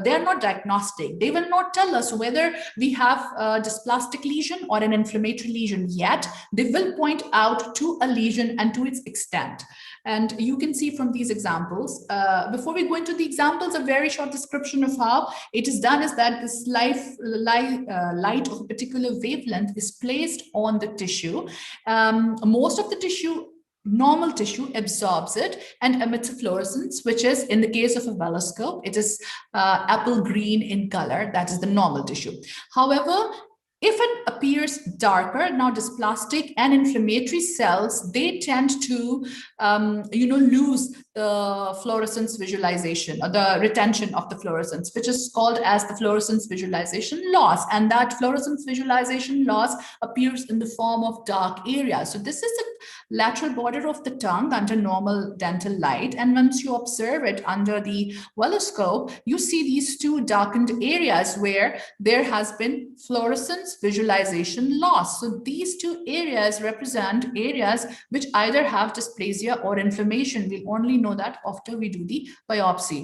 they are not diagnostic. They will not tell us whether we have a dysplastic lesion or an inflammatory lesion yet. They will point out to a lesion and to its extent. And you can see from these examples, before we go into the examples, a very short description of how it is done is that this light of a particular wavelength is placed on the tissue. Most of the tissue, normal tissue, absorbs it and emits a fluorescence, which is, in the case of a veloscope, it is apple green in color. That is the normal tissue. However, if it appears darker, now dysplastic and inflammatory cells, they tend to, lose the fluorescence visualization or the retention of the fluorescence, which is called as the fluorescence visualization loss. And that fluorescence visualization loss appears in the form of dark areas. So this is the lateral border of the tongue under normal dental light. And once you observe it under the veloscope, you see these two darkened areas where there has been fluorescence visualization loss. So these two areas represent areas which either have dysplasia or inflammation. We'll only know know that after we do the biopsy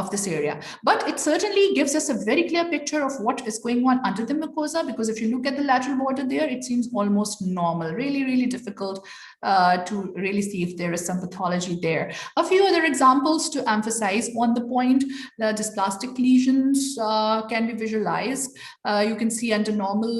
of this area. But it certainly gives us a very clear picture of what is going on under the mucosa, because if you look at the lateral border there, it seems almost normal. Really, really difficult to really see if there is some pathology there. A few other examples to emphasize on the point: the dysplastic lesions can be visualized. You can see under normal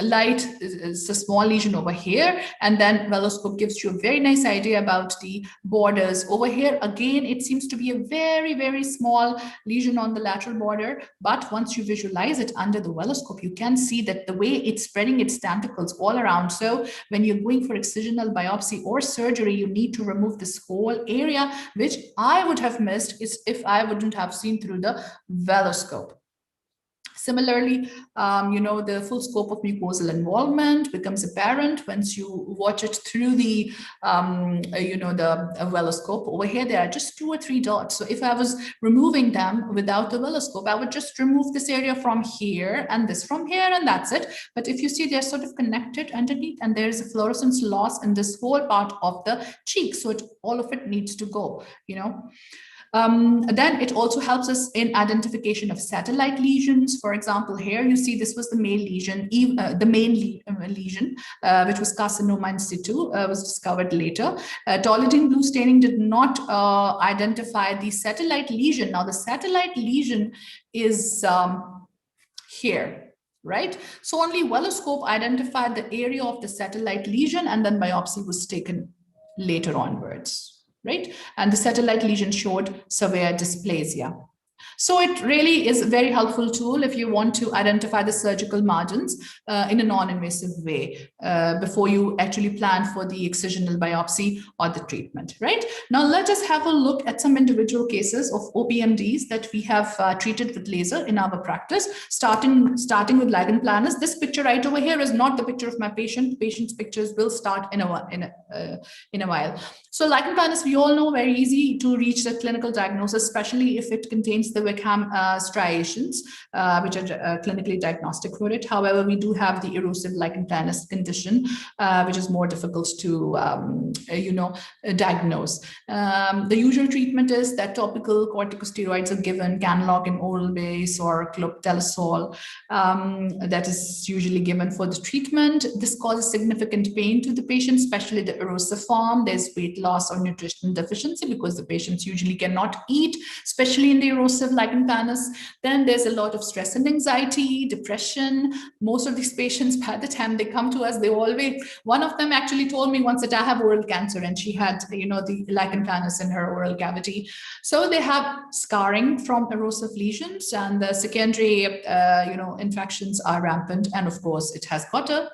light, it's a small lesion over here, and then veloscope gives you a very nice idea about the borders. Over here, again, it seems to be a very, very small lesion on the lateral border, but once you visualize it under the veloscope, you can see that the way it's spreading its tentacles all around. So when you're going for excisional biopsy or surgery, you need to remove this whole area, which I would have missed if I wouldn't have seen through the veloscope. Similarly, the full scope of mucosal involvement becomes apparent once you watch it through the, the veloscope. Over here, there are just 2 or 3 dots. So if I was removing them without the veloscope, I would just remove this area from here and this from here, and that's it. But if you see, they're sort of connected underneath, and there's a fluorescence loss in this whole part of the cheek. So all of it needs to go, Then it also helps us in identification of satellite lesions. For example, here you see this was the main lesion, lesion, which was carcinoma in situ, was discovered later. Toluidine blue staining did not identify the satellite lesion. Now the satellite lesion is here, right? So only veloscope identified the area of the satellite lesion, and then biopsy was taken later onwards. Right? And the satellite lesion showed severe dysplasia. So it really is a very helpful tool if you want to identify the surgical margins in a non-invasive way before you actually plan for the excisional biopsy or the treatment, right? Now let us have a look at some individual cases of OPMDs that we have treated with laser in our practice, starting with lichen planus. This picture right over here is not the picture of my patient. The patient's pictures will start in a while. So lichen planus, we all know, very easy to reach the clinical diagnosis, especially if it contains the Wickham striations, which are clinically diagnostic for it. However, we do have the erosive lichen planus condition, which is more difficult to, diagnose. The usual treatment is that topical corticosteroids are given, Canlog in oral base or clobetasol. That is usually given for the treatment. This causes significant pain to the patient, especially the erosive form. There's weight loss or nutritional deficiency because the patients usually cannot eat, especially in the erosive lichen planus. Then there's a lot of stress and anxiety, depression. Most of these patients, by the time they come to us, one of them actually told me once that I have oral cancer, and she had, the lichen planus in her oral cavity. So they have scarring from erosive lesions, and the secondary, infections are rampant. And of course, it has got a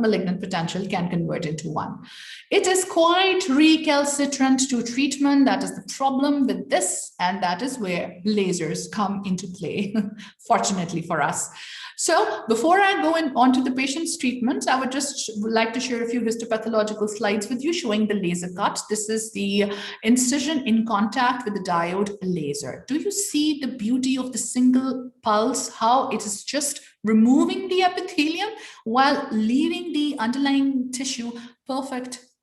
malignant potential, can convert into one. It is quite recalcitrant to treatment. That is the problem with this, and that is where lasers come into play, fortunately for us. So before I go on to the patient's treatment, I would just like to share a few histopathological slides with you showing the laser cut. This is the incision in contact with the diode laser. Do you see the beauty of the single pulse, how it is just removing the epithelium while leaving the underlying tissue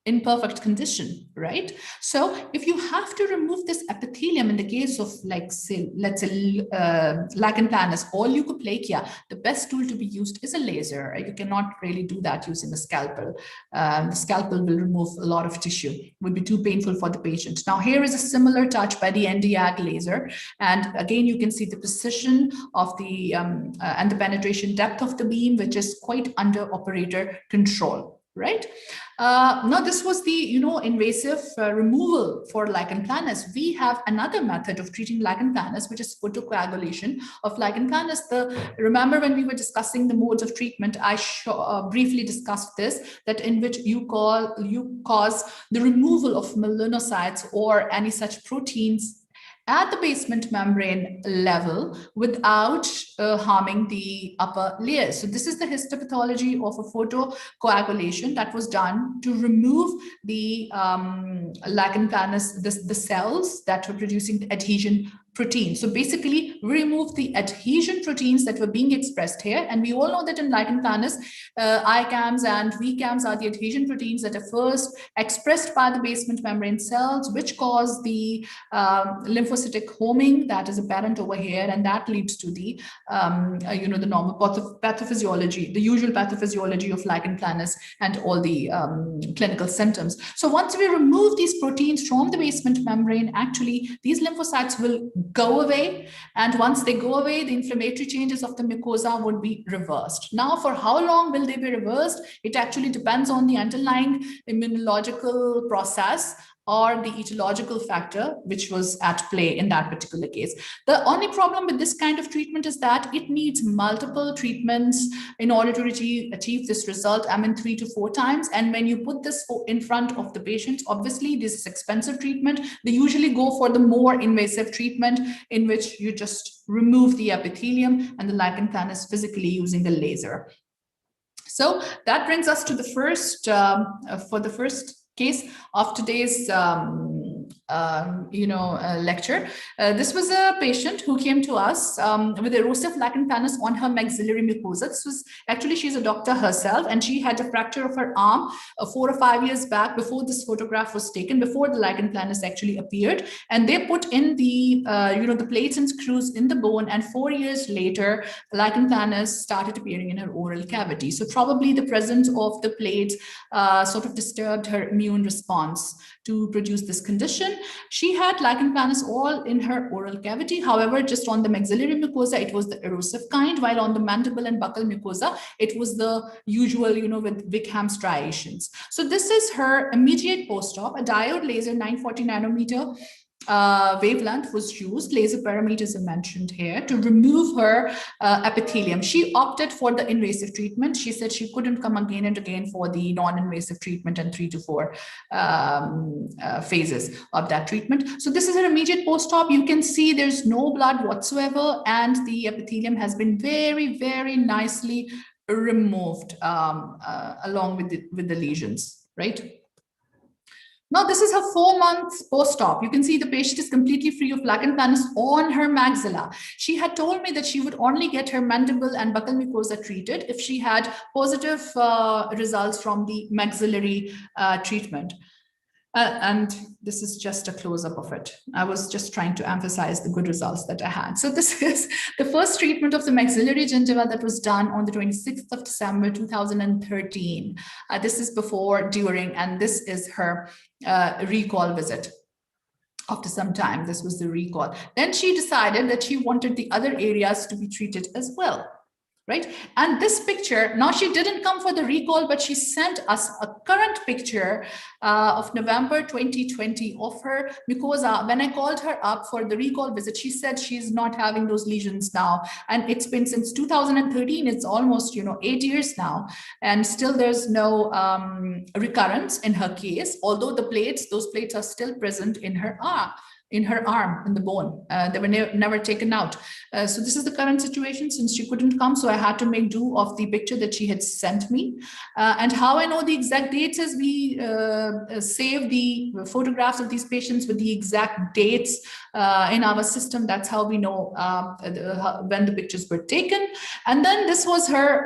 in perfect condition, right? So if you have to remove this epithelium in the case of, let's say lichen planus or leukoplakia, the best tool to be used is a laser. You cannot really do that using a scalpel. The scalpel will remove a lot of tissue. It would be too painful for the patient. Now here is a similar touch by the Nd:YAG laser. And again, you can see the precision of the and the penetration depth of the beam, which is quite under operator control. Right? Now, this was the, invasive removal for lichen planus. We have another method of treating lichen planus, which is photocoagulation of lichen planus. Remember when we were discussing the modes of treatment, I briefly discussed this, that in which you cause the removal of melanocytes or any such proteins at the basement membrane level without harming the upper layers. So this is the histopathology of a photocoagulation that was done to remove the lichen planus, the cells that were producing the adhesion protein. So basically, we remove the adhesion proteins that were being expressed here. And we all know that in lichen planus, ICAMs and VCAMs are the adhesion proteins that are first expressed by the basement membrane cells, which cause the lymphocytic homing that is apparent over here, and that leads to the the normal pathophysiology, the usual pathophysiology of lichen planus and all the clinical symptoms. So once we remove these proteins from the basement membrane, actually these lymphocytes will go away, and once they go away, the inflammatory changes of the mucosa would be reversed. Now, for how long will they be reversed? It actually depends on the underlying immunological process or the etiological factor which was at play in that particular case. The only problem with this kind of treatment is that it needs multiple treatments in order to achieve this result. I mean, 3 to 4 times. And when you put this in front of the patient, obviously this is expensive treatment. They usually go for the more invasive treatment in which you just remove the epithelium and the lichen planus physically using the laser. So that brings us to the first, for the first case of today's lecture. This was a patient who came to us with erosive lichen planus on her maxillary mucosa. This was actually, she's a doctor herself, and she had a fracture of her arm 4 or 5 years back before this photograph was taken, before the lichen planus actually appeared. And they put in the the plates and screws in the bone, and 4 years later, lichen planus started appearing in her oral cavity. So probably the presence of the plates sort of disturbed her immune response to produce this condition. She had lichen planus all in her oral cavity. However, just on the maxillary mucosa, it was the erosive kind, while on the mandible and buccal mucosa, it was the usual, with Wickham striations. So this is her immediate post-op. A diode laser 940 nanometer wavelength was used. Laser parameters are mentioned here to remove her epithelium. She opted for the invasive treatment. She said she couldn't come again and again for the non-invasive treatment and 3 to 4 phases of that treatment. So this is her immediate post-op. You can see there's no blood whatsoever, and the epithelium has been very, very nicely removed along with the lesions, right? Now, this is her 4 months post-op. You can see the patient is completely free of lichen planus on her maxilla. She had told me that she would only get her mandible and buccal mucosa treated if she had positive results from the maxillary treatment. And this is just a close-up of it. I was just trying to emphasize the good results that I had. So this is the first treatment of the maxillary gingiva that was done on the 26th of December, 2013. This is before, during, and this is her recall visit. After some time, this was the recall. Then she decided that she wanted the other areas to be treated as well. Right? And this picture, now she didn't come for the recall, but she sent us a current picture of November 2020 of her mucosa. When I called her up for the recall visit, she said she's not having those lesions now. And it's been since 2013, it's almost 8 years now. And still there's no recurrence in her case, although those plates are still present in her arm. In the bone. They were never taken out. So this is the current situation since she couldn't come. So I had to make do of the picture that she had sent me. And how I know the exact dates is we save the photographs of these patients with the exact dates in our system. That's how we know when the pictures were taken. And then this was her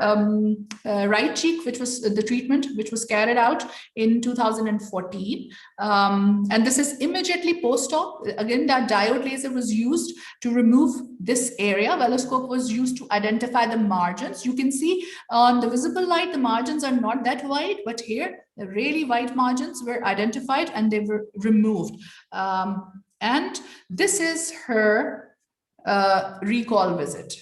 right cheek, which was the treatment, which was carried out in 2014. And this is immediately post-op. Again, that diode laser was used to remove this area. Veloscope was used to identify the margins. You can see on the visible light, the margins are not that wide, but here, the really wide margins were identified and they were removed. And this is her recall visit.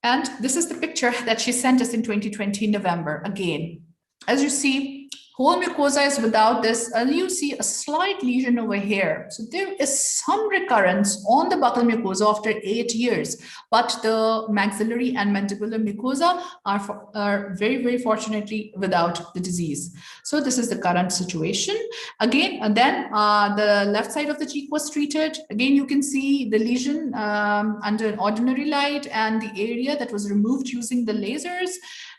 And this is the picture that she sent us in 2020 November again. As you see, whole mucosa is without this, and you see a slight lesion over here. So there is some recurrence on the buccal mucosa after 8 years, but the maxillary and mandibular mucosa are very, very fortunately without the disease. So this is the current situation. Again, and then the left side of the cheek was treated. Again, you can see the lesion under an ordinary light and the area that was removed using the lasers.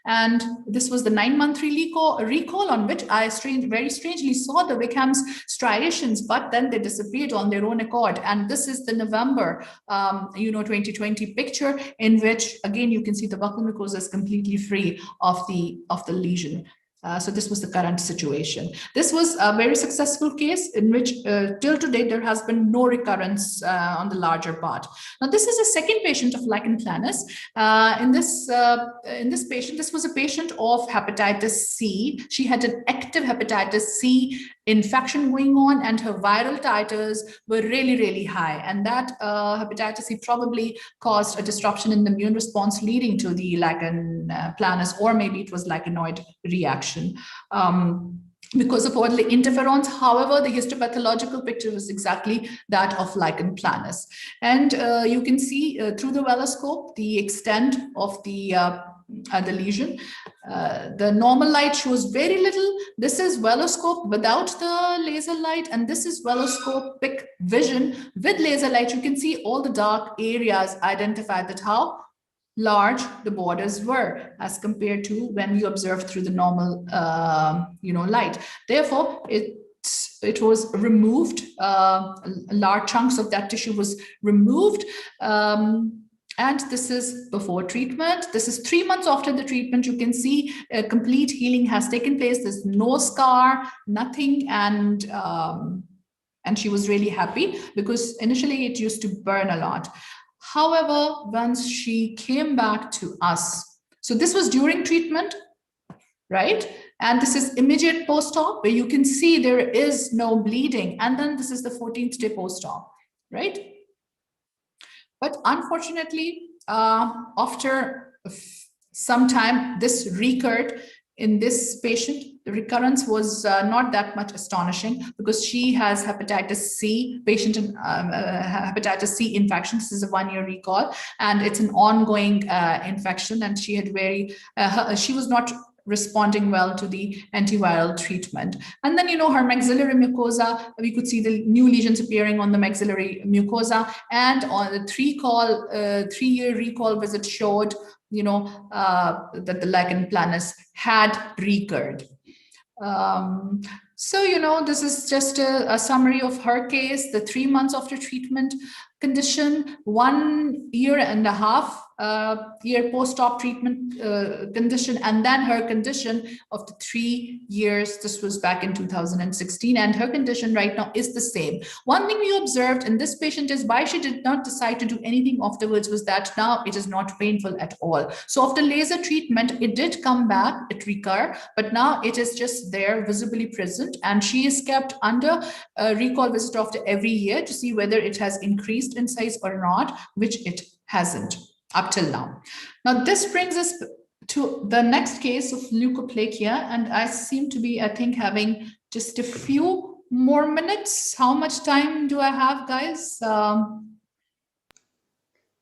And this was the 9-month recall on which I very strangely saw the Wickham's striations, but then they disappeared on their own accord. And this is the November 2020 picture, in which again you can see the buccal mucosa is completely free of the lesion. So this was the current situation. This was a very successful case in which till today there has been no recurrence on the larger part. Now this is a second patient of lichen planus. In this patient, this was a patient of hepatitis C. She had an active hepatitis C infection going on, and her viral titers were really, really high. And that hepatitis C probably caused a disruption in the immune response, leading to the lichen planus, or maybe it was lichenoid reaction. Because of all the interferons. However, the histopathological picture was exactly that of lichen planus. And you can see through the veloscope the extent of the lesion. The normal light shows very little. This is veloscope without the laser light, and this is veloscopic vision with laser light. You can see all the dark areas identified, that how large the borders were as compared to when you observe through the normal light. Therefore, it was removed. Large chunks of that tissue was removed. And this is before treatment. This is 3 months after the treatment. You can see complete healing has taken place. There's no scar, nothing, and she was really happy, because initially it used to burn a lot. However, once she came back to us, so this was during treatment, right? And this is immediate post-op, where you can see there is no bleeding. And then this is the 14th day post-op, right? But unfortunately, after some time, this recurred in this patient. The recurrence was not that much astonishing, because she has hepatitis C, patient in hepatitis C infection. This is a 1-year recall, and it's an ongoing infection. And she had she was not responding well to the antiviral treatment. And then, her maxillary mucosa, we could see the new lesions appearing on the maxillary mucosa. And on the 3-year recall visit showed, that the lichen planus had recurred. So, this is just a summary of her case, the 3 months after treatment condition, 1.5 year post-op treatment condition, and then her condition of the 3 years. This was back in 2016, and her condition right now is the same. One thing we observed in this patient is why she did not decide to do anything afterwards was that now it is not painful at all. So after laser treatment, it did come back, it recur, but now it is just there, visibly present, and she is kept under a recall visit after every year to see whether it has increased in size or not, which it hasn't up till now. Now, this brings us to the next case of leukoplakia, and I seem to be, I think, having just a few more minutes. How much time do I have, guys? Don't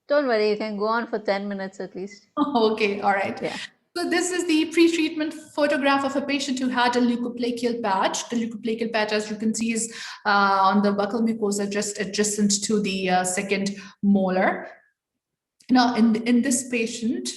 worry, you can go on for 10 minutes at least. Okay, all right. Yeah. So this is the pre-treatment photograph of a patient who had a leukoplakial patch. The leukoplakial patch, as you can see, is on the buccal mucosa just adjacent to the second molar. Now, in this patient,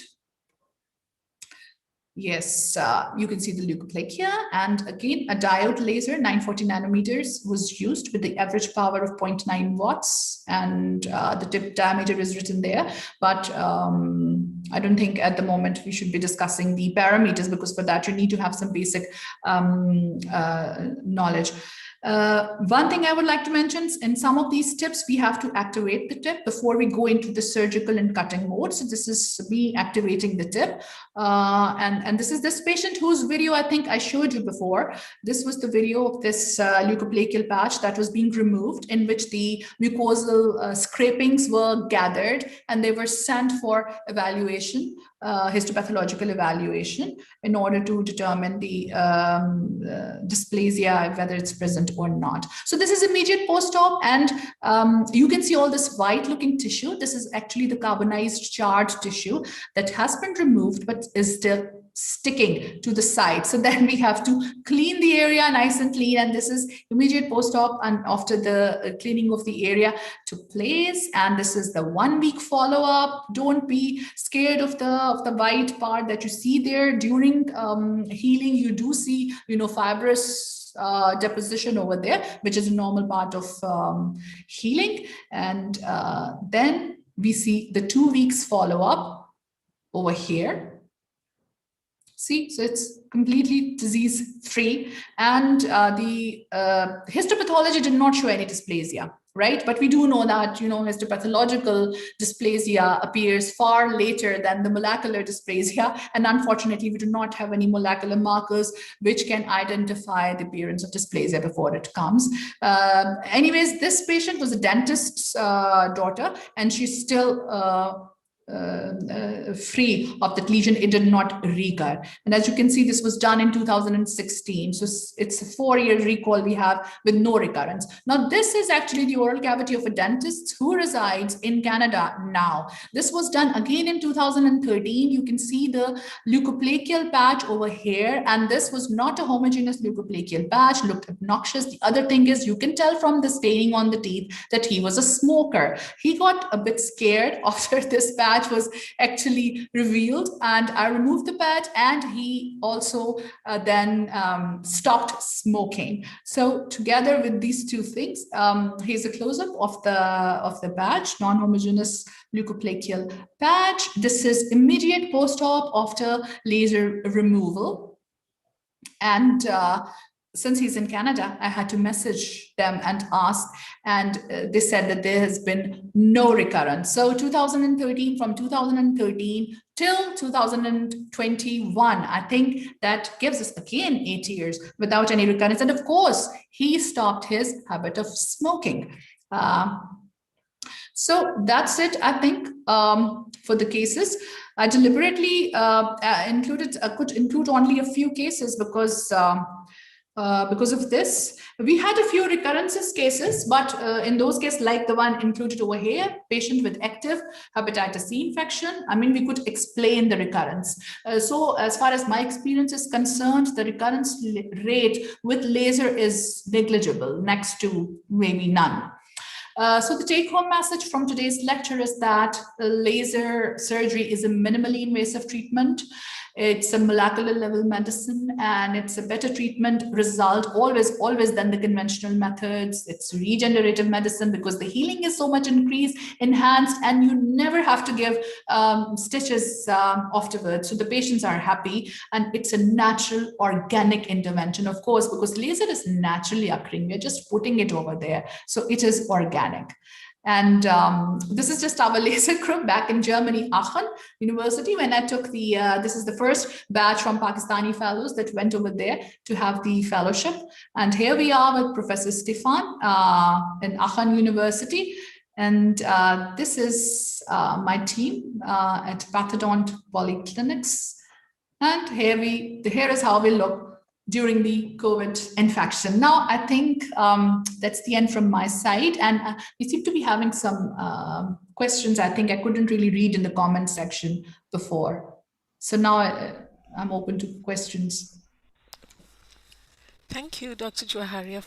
yes, you can see the leukoplakia, and again, a diode laser, 940 nanometers, was used with the average power of 0.9 watts, and the tip diameter is written there. But I don't think at the moment we should be discussing the parameters, because for that you need to have some basic knowledge. One thing I would like to mention, in some of these tips, we have to activate the tip before we go into the surgical and cutting mode. So this is me activating the tip. And this is this patient whose video I think I showed you before. This was the video of this leukoplakial patch that was being removed, in which the mucosal scrapings were gathered and they were sent for evaluation, histopathological evaluation, in order to determine the dysplasia, whether it's present or not. So this is immediate post-op, and you can see all this white looking tissue. This is actually the carbonized charred tissue that has been removed but is still sticking to the side. So then we have to clean the area nice and clean. And this is immediate post-op and after the cleaning of the area took place. And this is the 1 week follow-up. Don't be scared of the white part that you see there. During healing, you do see, fibrous deposition over there, which is a normal part of healing. And then we see the 2 weeks follow-up over here. See, so it's completely disease-free. And the histopathology did not show any dysplasia, right? But we do know that, histopathological dysplasia appears far later than the molecular dysplasia. And unfortunately, we do not have any molecular markers which can identify the appearance of dysplasia before it comes. Anyways, this patient was a dentist's daughter, and she's still free of that lesion. It did not recur. And as you can see, this was done in 2016. So it's a 4-year recall we have with no recurrence. Now, this is actually the oral cavity of a dentist who resides in Canada now. This was done again in 2013. You can see the leukoplakial patch over here. And this was not a homogeneous leukoplakial patch, looked obnoxious. The other thing is you can tell from the staining on the teeth that he was a smoker. He got a bit scared after this patch was actually revealed, and I removed the patch, and he also then stopped smoking. So together with these two things, here's a close-up of the patch, non-homogeneous leukoplakial patch. This is immediate post-op after laser removal. And since he's in Canada, I had to message them and ask, and they said that there has been no recurrence. So 2013, from 2013 till 2021, I think that gives us again 8 years without any recurrence. And of course, he stopped his habit of smoking. So that's it, I think, for the cases. I deliberately could include only a few cases because of this. We had a few recurrences cases, but in those cases, like the one included over here, patient with active hepatitis C infection, I mean, we could explain the recurrence. So as far as my experience is concerned, the recurrence rate with laser is negligible, next to maybe none. So the take-home message from today's lecture is that laser surgery is a minimally invasive treatment. It's a molecular level medicine, and it's a better treatment result always than the conventional methods. It's regenerative medicine because the healing is so much enhanced, and you never have to give stitches afterwards. So the patients are happy, and it's a natural organic intervention, of course, because laser is naturally occurring. We're just putting it over there. So it is organic. And this is just our laser group back in Germany, Aachen University, when I took this is the first batch from Pakistani fellows that went over there to have the fellowship. And here we are with Professor Stefan in Aachen University. And this is my team at Pathology Polyclinics. And here is how we look during the COVID infection. Now, I think that's the end from my side. And we seem to be having some questions I think I couldn't really read in the comment section before. So now I'm open to questions. Thank you, Dr. Joharia.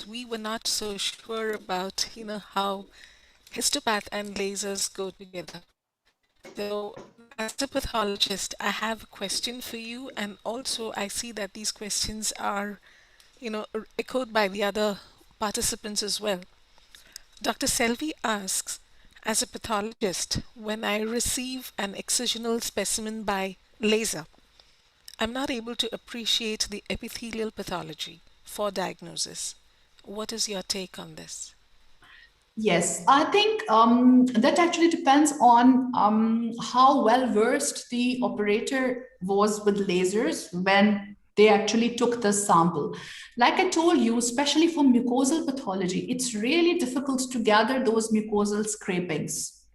We were not so sure about, how histopath and lasers go together. So, as a pathologist, I have a question for you, and also I see that these questions are, echoed by the other participants as well. Dr. Selvi asks, as a pathologist, when I receive an excisional specimen by laser, I'm not able to appreciate the epithelial pathology for diagnosis. What is your take on this? Yes, I think that actually depends on how well versed the operator was with lasers when they actually took the sample. Like I told you, especially for mucosal pathology, it's really difficult to gather those mucosal scrapings.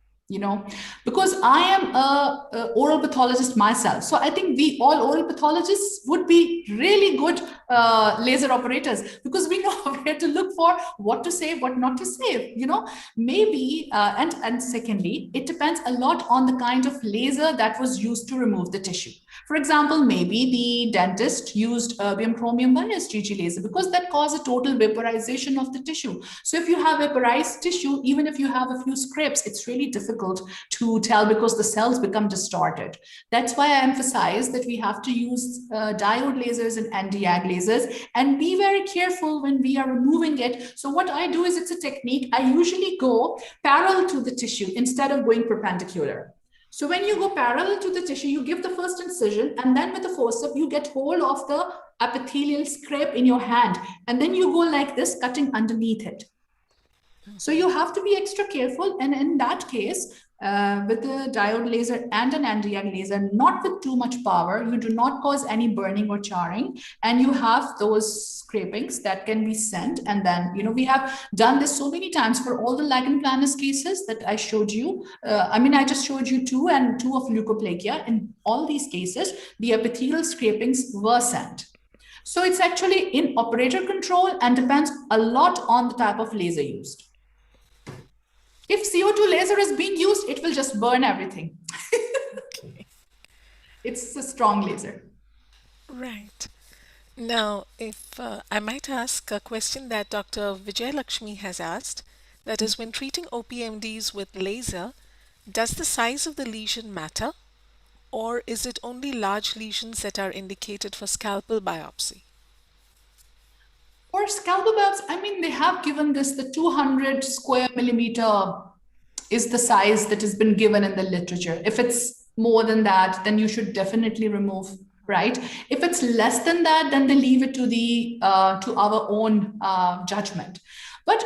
because I am a oral pathologist myself. So I think we all oral pathologists would be really good laser operators, because we know where to look for, what to save, what not to save, maybe. And secondly, it depends a lot on the kind of laser that was used to remove the tissue. For example, maybe the dentist used erbium chromium bias GG laser, because that caused a total vaporization of the tissue. So if you have vaporized tissue, even if you have a few scrapes, it's really difficult to tell, because the cells become distorted. That's why I emphasize that we have to use diode lasers and anti-ag lasers, and be very careful when we are removing it. So what I do is, it's a technique. I usually go parallel to the tissue instead of going perpendicular. So when you go parallel to the tissue, you give the first incision, and then with the forceps, you get hold of the epithelial scrape in your hand, and then you go like this, cutting underneath it. So you have to be extra careful. And in that case, with the diode laser and an anti-ag laser, not with too much power, you do not cause any burning or charring, and you have those scrapings that can be sent. And then, we have done this so many times for all the lichen planus cases that I showed you. I just showed you two and two of leukoplakia. In all these cases, the epithelial scrapings were sent. So it's actually in operator control and depends a lot on the type of laser used. If CO2 laser is being used, it will just burn everything. Okay. It's a strong laser. Right. Now, if I might ask a question that Dr. Vijay Lakshmi has asked, that is, when treating OPMDs with laser, does the size of the lesion matter, or is it only large lesions that are indicated for scalpel biopsy? For scalpel biopsy, they have given this, the 200 square millimeter is the size that has been given in the literature. If it's more than that, then you should definitely remove, right? If it's less than that, then they leave it to to our own judgment. But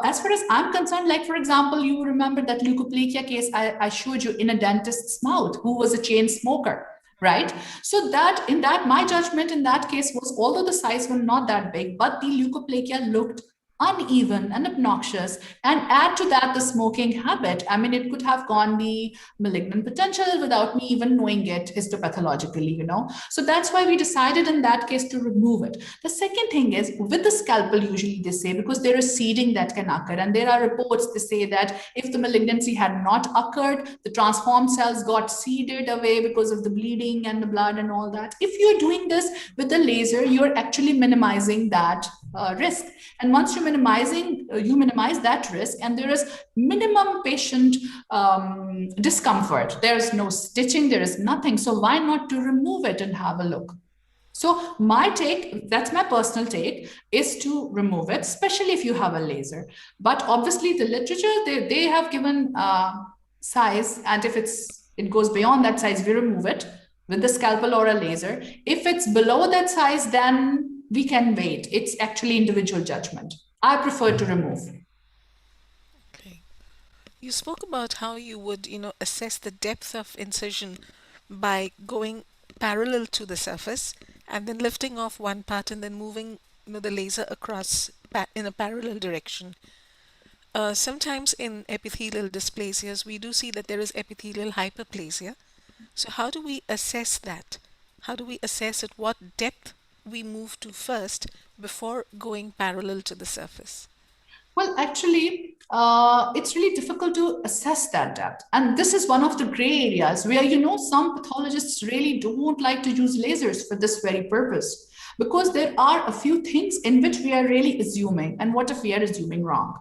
as far as I'm concerned, like for example, you remember that leukoplakia case I showed you in a dentist's mouth who was a chain smoker, right? So that my judgment in that case was, although the size were not that big, but the leukoplakia looked uneven and obnoxious, and add to that the smoking habit. It could have gone the malignant potential without me even knowing it histopathologically, So that's why we decided in that case to remove it. The second thing is, with the scalpel, usually they say, because there is seeding that can occur, and there are reports, they say that if the malignancy had not occurred, the transformed cells got seeded away because of the bleeding and the blood and all that. If you're doing this with the laser, you're actually minimizing that risk. And once you minimize that risk, and there is minimum patient discomfort. There is no stitching, there is nothing. So why not to remove it and have a look? So my take, that's my personal take, is to remove it, especially if you have a laser. But obviously the literature, they have given size, and if it goes beyond that size, we remove it with the scalpel or a laser. If it's below that size, then we can wait. It's actually individual judgment. I prefer to remove. Okay. You spoke about how you would, assess the depth of incision by going parallel to the surface and then lifting off one part and then moving, the laser across in a parallel direction. Sometimes in epithelial dysplasias, we do see that there is epithelial hyperplasia. So how do we assess that? How do we assess at what depth we move to first before going parallel to the surface? Well, actually, it's really difficult to assess that depth. And this is one of the gray areas where, some pathologists really don't like to use lasers for this very purpose, because there are a few things in which we are really assuming. And what if we are assuming wrong?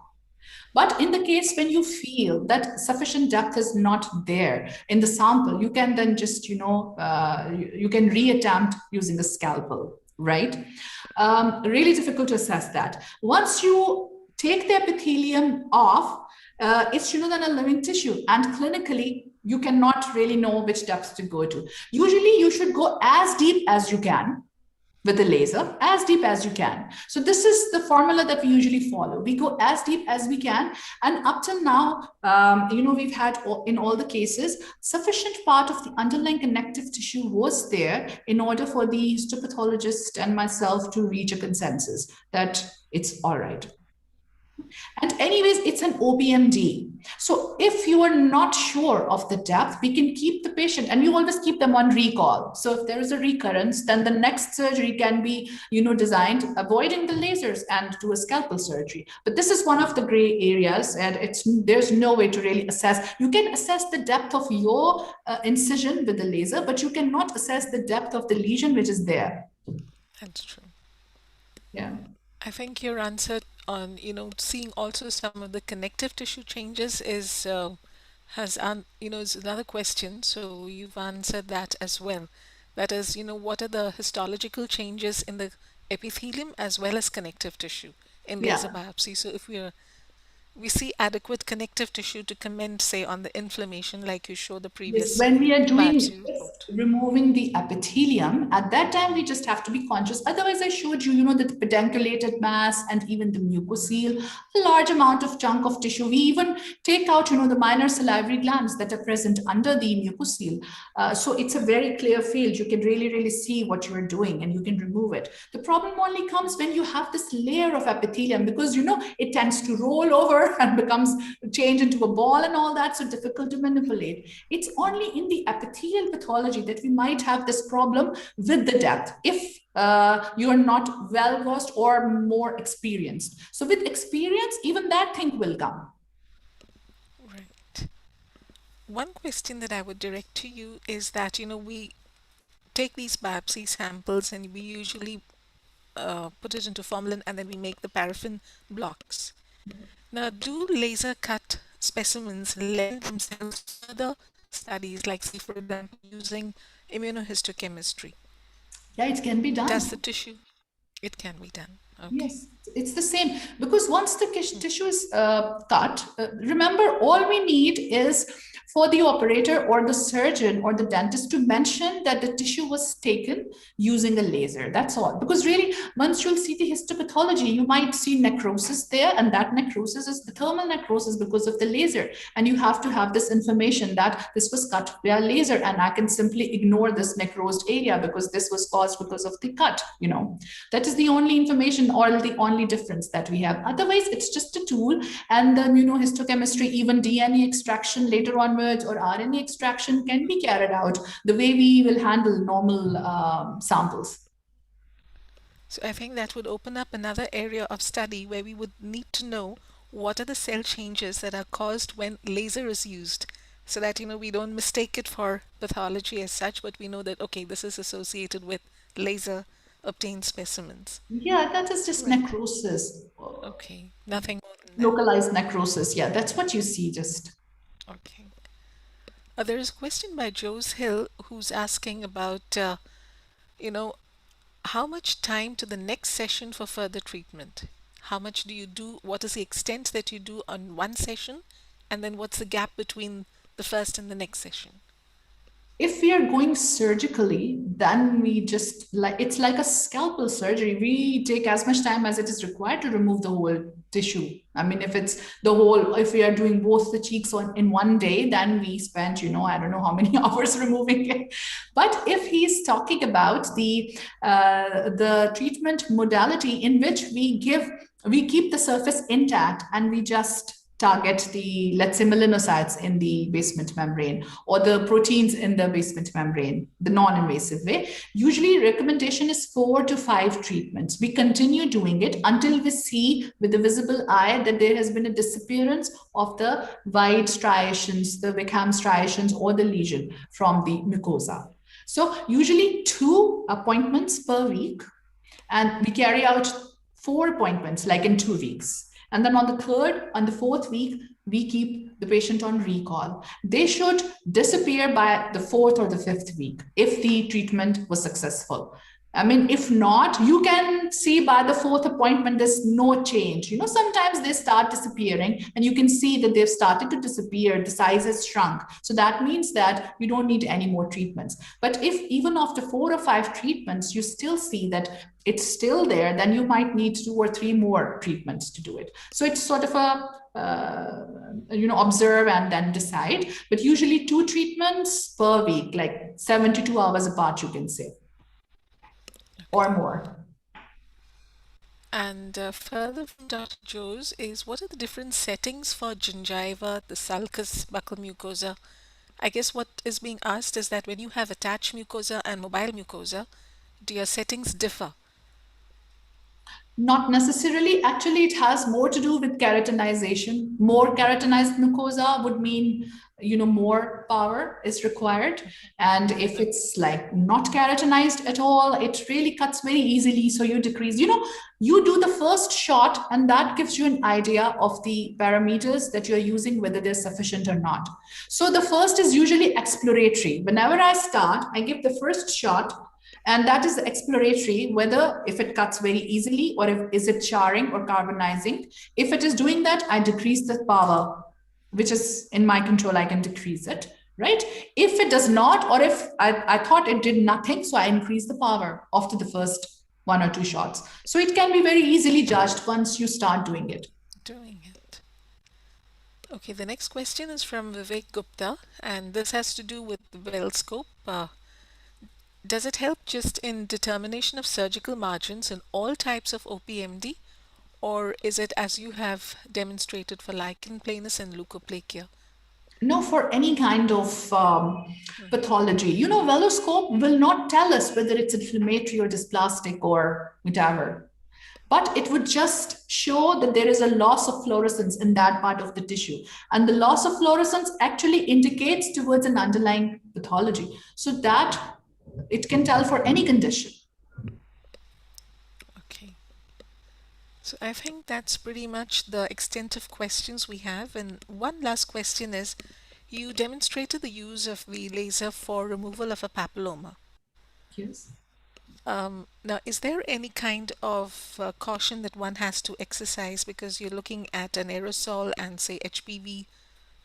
But in the case when you feel that sufficient depth is not there in the sample, you can then just, you can reattempt using a scalpel, right? Really difficult to assess that. Once you take the epithelium off, it's, then a living tissue. And clinically, you cannot really know which depths to go to. Usually, you should go as deep as you can with the laser, as deep as you can. So this is the formula that we usually follow. We go as deep as we can. And up till now, we've had, in all the cases, sufficient part of the underlying connective tissue was there in order for the histopathologist and myself to reach a consensus that it's all right. And anyways, it's an OPMD. So if you are not sure of the depth, we can keep the patient, and you always keep them on recall. So if there is a recurrence, then the next surgery can be, designed avoiding the lasers and do a scalpel surgery. But this is one of the gray areas, and there's no way to really assess. You can assess the depth of your incision with the laser, but you cannot assess the depth of the lesion which is there. That's true. Yeah. I think your answer on, seeing also some of the connective tissue changes is is another question. So you've answered that as well. That is, what are the histological changes in the epithelium as well as connective tissue in laser Yeah. biopsy? So if we see adequate connective tissue to comment, say, on the inflammation, like you showed the Yes, previous when we are doing biopsy just report. removing the epithelium, at that time we just have to be conscious. Otherwise, I showed you, the pedunculated mass and even the mucocele, a large amount of chunk of tissue. We even take out, the minor salivary glands that are present under the mucocele. So it's a very clear field. You can really, really see what you are doing, and you can remove it. The problem only comes when you have this layer of epithelium, because, it tends to roll over and becomes change into a ball and all that. So difficult to manipulate. It's only in the epithelial pathology that we might have this problem with the depth, if you are not well versed or more experienced. So with experience, even that thing will come. Right. One question that I would direct to you is that, we take these biopsy samples and we usually put it into formalin and then we make the paraffin blocks. Now, do laser cut specimens lend themselves to further studies, like, say, for example, using immunohistochemistry? Yeah, it can be Does done. the tissue? It can be done. Okay. Yes, it's the same, because once the tissue is cut, remember, all we need is for the operator or the surgeon or the dentist to mention that the tissue was taken using a laser. That's all. Because really, once you'll see the histopathology, you might see necrosis there, and that necrosis is the thermal necrosis because of the laser. And you have to have this information that this was cut via laser, and I can simply ignore this necrosed area because this was caused because of the cut. That is the only information or the only difference that we have. Otherwise, it's just a tool, and the immunohistochemistry, even DNA extraction later onwards, or RNA extraction can be carried out the way we will handle normal samples. So I think that would open up another area of study where we would need to know what are the cell changes that are caused when laser is used, so that, we don't mistake it for pathology as such, but we know that, okay, this is associated with laser obtained specimens. Yeah, that is just Right. necrosis, Okay. Nothing more than that. localized necrosis. Yeah, that's what you see just. Okay. There is a question by Joe's Hill who's asking about, you know, how much time to the next session for further treatment? How much do you do? What is the extent that you do on one session? And then what's the gap between the first and the next session? If we are going surgically, then we just it's like a scalpel surgery. We take as much time as it is required to remove the whole tissue. I mean, if it's the whole, if we are doing both the cheeks in one day, then we spend, I don't know how many hours removing it. But if he's talking about the treatment modality in which we keep the surface intact and we just target the, let's say, melanocytes in the basement membrane or the proteins in the basement membrane, the non-invasive way. Usually recommendation is 4 to 5 treatments. We continue doing it until we see with the visible eye that there has been a disappearance of the white striations, the Wickham striations, or the lesion from the mucosa. So usually 2 appointments per week, and we carry out 4 appointments like in 2 weeks. And then on the 3rd, on the 4th week, we keep the patient on recall. They should disappear by the 4th or the 5th week if the treatment was successful. I mean, if not, you can see by the 4th appointment, there's no change. Sometimes they start disappearing and you can see that they've started to disappear. The size has shrunk. So that means that you don't need any more treatments. But if even after 4 or 5 treatments, you still see that it's still there, then you might need 2 or 3 more treatments to do it. So it's sort of a, observe and then decide. But usually 2 treatments per week, like 72 hours apart, you can say. Or more. And further from Dr. Joe's is what are the different settings for gingiva, the sulcus, buccal mucosa? I guess what is being asked is that when you have attached mucosa and mobile mucosa, do your settings differ? Not necessarily. Actually, it has more to do with keratinization. More keratinized mucosa would mean, more power is required. And if it's like not keratinized at all, it really cuts very easily. So you decrease, you do the first shot, and that gives you an idea of the parameters that you're using, whether they're sufficient or not. So the first is usually exploratory. Whenever I start, I give the first shot, and that is exploratory, whether if it cuts very easily or if is it charring or carbonizing. If it is doing that, I decrease the power, which is in my control. I can decrease it, right? If it does not, or if I thought it did nothing, so I increase the power after the first one or two shots. So it can be very easily judged once you start doing it. Doing it. Okay, the next question is from Vivek Gupta, and this has to do with the Bell scope. Does it help just in determination of surgical margins in all types of OPMD, or is it as you have demonstrated for lichen planus and leukoplakia? No, for any kind of pathology. Veloscope will not tell us whether it's inflammatory or dysplastic or whatever, but it would just show that there is a loss of fluorescence in that part of the tissue. And the loss of fluorescence actually indicates towards an underlying pathology. So that it can tell for any condition. Okay. So I think that's pretty much the extent of questions we have. And one last question is, you demonstrated the use of the laser for removal of a papilloma. Yes. Now, is there any kind of caution that one has to exercise because you're looking at an aerosol and say HPV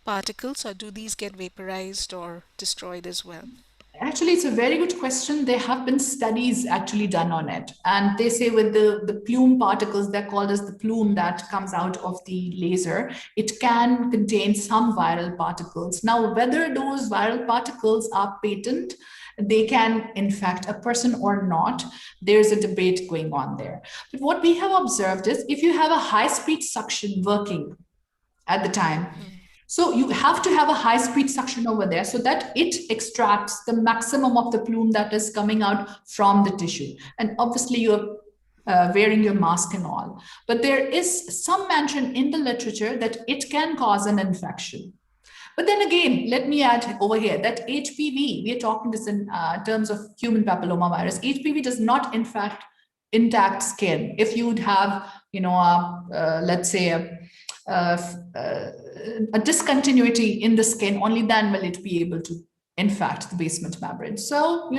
particles, or do these get vaporized or destroyed as well? Actually, it's a very good question. There have been studies actually done on it. And they say with the plume particles, they're called as the plume that comes out of the laser, it can contain some viral particles. Now, whether those viral particles are patent, they can infect a person or not, there's a debate going on there. But what we have observed is if you have a high-speed suction working at the time, so you have to have a high speed suction over there so that it extracts the maximum of the plume that is coming out from the tissue. And obviously you're wearing your mask and all. But there is some mention in the literature that it can cause an infection. But then again, let me add over here that HPV, we are talking this in terms of human papillomavirus, HPV does not infect intact skin. If you would have, let's say, a discontinuity in the skin, only then will it be able to infect the basement membrane. So,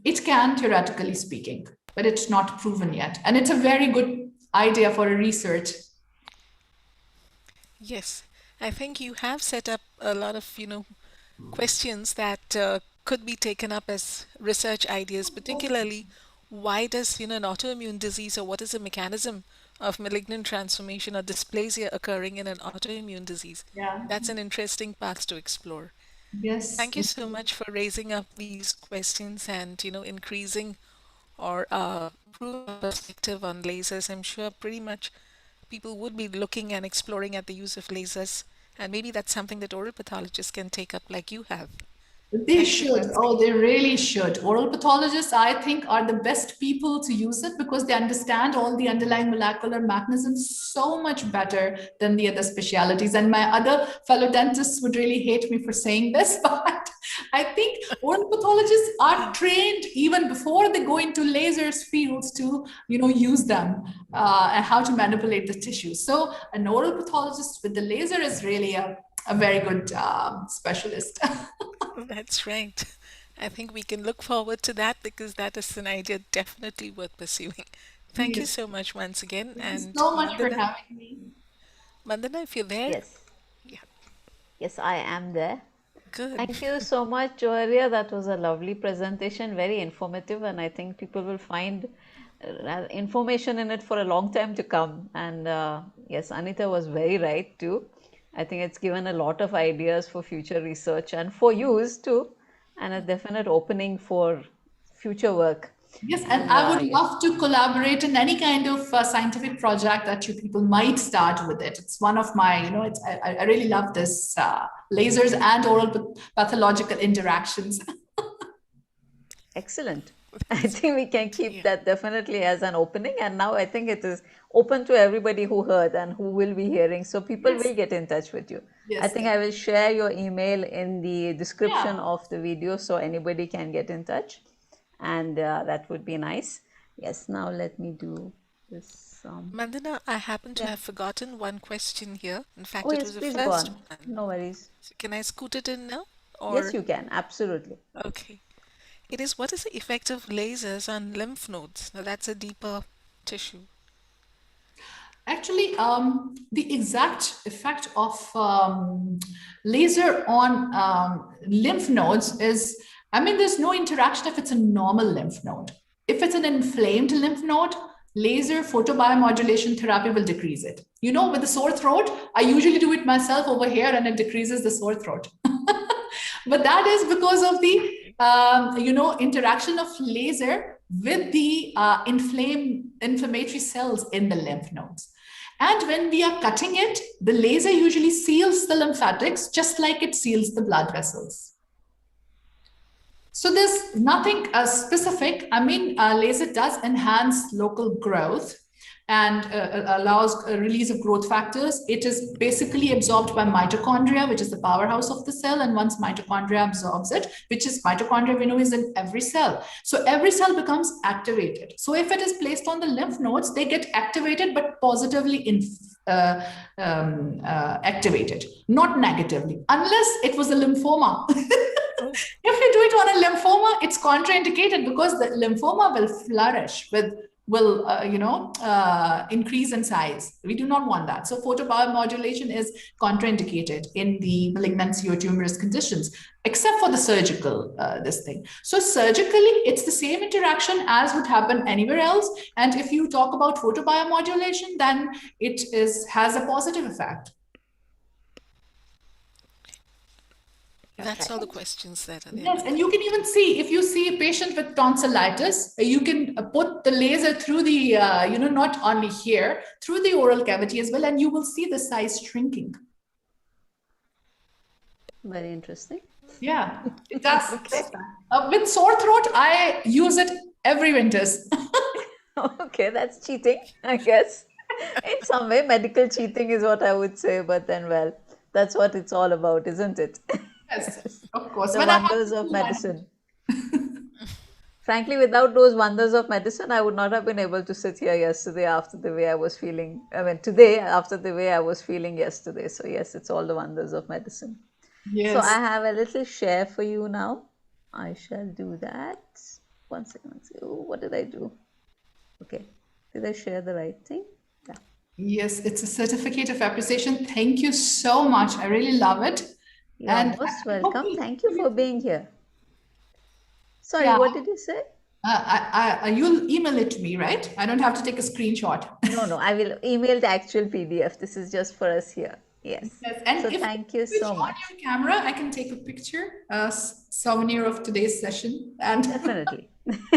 it can, theoretically speaking, but it's not proven yet. And it's a very good idea for a research. Yes, I think you have set up a lot of, questions that could be taken up as research ideas, particularly why does, an autoimmune disease, or what is the mechanism of malignant transformation or dysplasia occurring in an autoimmune disease? Yeah. That's an interesting path to explore. Yes. Thank you so much for raising up these questions and, increasing or improving our perspective on lasers. I'm sure pretty much people would be looking and exploring at the use of lasers, and maybe that's something that oral pathologists can take up like you have. They Thank you should. once Oh, again. they really should. Oral pathologists, I think, are the best people to use it because they understand all the underlying molecular mechanisms so much better than the other specialities. And my other fellow dentists would really hate me for saying this, but I think oral pathologists are trained even before they go into lasers fields to, use them and how to manipulate the tissue. So an oral pathologist with the laser is really a very good specialist. That's right. I think we can look forward to that because that is an idea definitely worth pursuing. Thank you Yes. so much once again. Thank you And so much for having me. Mandana, if you're there, Yes, yeah, yes, I am there. good. Thank you so much, Joharia. That was a lovely presentation, very informative, and I think people will find information in it for a long time to come. And yes, Anita was very right too. I think it's given a lot of ideas for future research and for use too, and a definite opening for future work. Yes, and I would love to collaborate in any kind of scientific project that you people might start with it. It's one of my, I really love this lasers and oral pathological interactions. Excellent. I think we can keep Yeah. that definitely as an opening. And now I think it is open to everybody who heard and who will be hearing. So people Yes. will get in touch with you. Yes, I think I will share your email in the description of the video so anybody can get in touch. And that would be nice. Yes, now let me do this. Mandana, I happen to Yeah. have forgotten one question here. In Oh, fact, it yes, was the please go first on. one. No worries. So can I scoot it in now? Yes, Or, you can. Absolutely. okay. It is, what is the effect of lasers on lymph nodes? Now, that's a deeper tissue. Actually, the exact effect of laser on lymph nodes is, there's no interaction if it's a normal lymph node. If it's an inflamed lymph node, laser photobiomodulation therapy will decrease it. With the sore throat, I usually do it myself over here and it decreases the sore throat. But that is because of the interaction of laser with the inflammatory cells in the lymph nodes. And when we are cutting it, the laser usually seals the lymphatics just like it seals the blood vessels. So there's nothing specific. Laser does enhance local growth and allows a release of growth factors. It is basically absorbed by mitochondria, which is the powerhouse of the cell. And once mitochondria absorbs it, which is mitochondria, we know is in every cell. So every cell becomes activated. So if it is placed on the lymph nodes, they get activated, but positively activated, not negatively, unless it was a lymphoma. Oh, If you do it on a lymphoma, it's contraindicated because the lymphoma will flourish will increase in size. We do not want that. So photobiomodulation is contraindicated in the malignancy or tumorous conditions, except for the surgical this thing. So surgically, it's the same interaction as would happen anywhere else. And if you talk about photobiomodulation, then it has a positive effect. that's all the questions that are there. Yes, and you can even see, if you see a patient with tonsillitis, you can put the laser through the, not only here, through the oral cavity as well, and you will see the size shrinking. Very interesting. Yeah, it does. Okay. With sore throat, I use it every winters. Okay, that's cheating, I guess. In some way, medical cheating is what I would say, but then, well, that's what it's all about, isn't it? Yes, of course. The When I have wonders to of do my- medicine. Frankly, without those wonders of medicine, I would not have been able to sit here yesterday after the way I was feeling. Today after the way I was feeling yesterday. So, yes, it's all the wonders of medicine. So, I Yes. have a little share for you now. I shall do that. One second. Oh, what did I do? Okay. Did I share the right thing? Yeah. Yes, it's a certificate of appreciation. Thank you so much. I really love it. You're And most I hope welcome. Thank you for being here. Sorry, yeah, what did you say? you'll email it to me, right? I don't have to take a screenshot. No, I will email the actual PDF. This is just for us here. Yes. Yes, and So if thank you you switch so on much. your camera, I can take a picture, souvenir of today's session. And Definitely.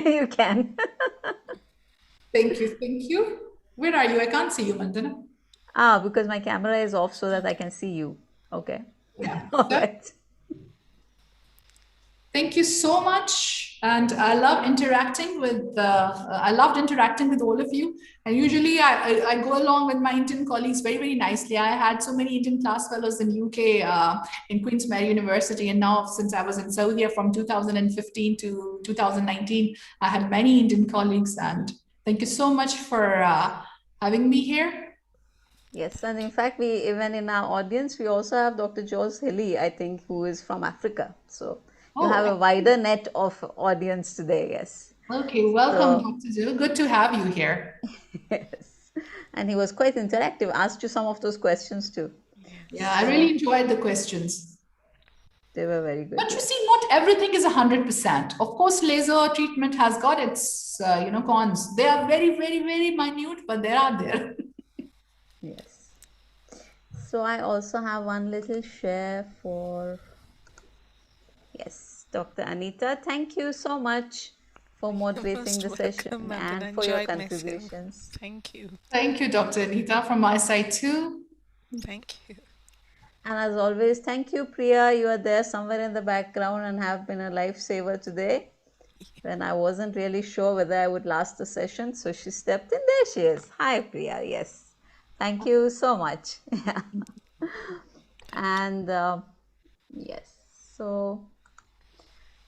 You can. thank you, thank you. Where are you? I can't see you, Mandana. Because my camera is off so that I can see you. Okay. Yeah. All So, right. thank you so much. And I love interacting with, I loved interacting with all of you. And usually I go along with my Indian colleagues very, very nicely. I had so many Indian class fellows in UK, in Queen's Mary University. And now since I was in Saudi from 2015 to 2019, I had many Indian colleagues. And thank you so much for having me here. Yes, and in fact, we even in our audience, we also have Dr. George Hilly, I think, who is from Africa. So you have a wider net of audience today, yes. Okay, welcome, So, Dr. Jill. Good to have you here. yes. And he was quite interactive, asked you some of those questions too. Yeah, I really enjoyed the questions. They were very good. But you Yes. see, not everything is 100%. Of course, laser treatment has got its, cons. They are very, very, very minute, but they are there. Yes. So I also have one little share for, yes, Dr. Anita. Thank you so much for You're moderating most the welcome, session Mandana. and for your Enjoyed myself. contributions. Thank you. Thank you, Dr. Anita, from my side too. Thank you. And as always, thank you, Priya. You are there somewhere in the background and have been a lifesaver today when I wasn't really sure whether I would last the session. So she stepped in. There she is. Hi, Priya. Yes. Thank you so much. And yes, so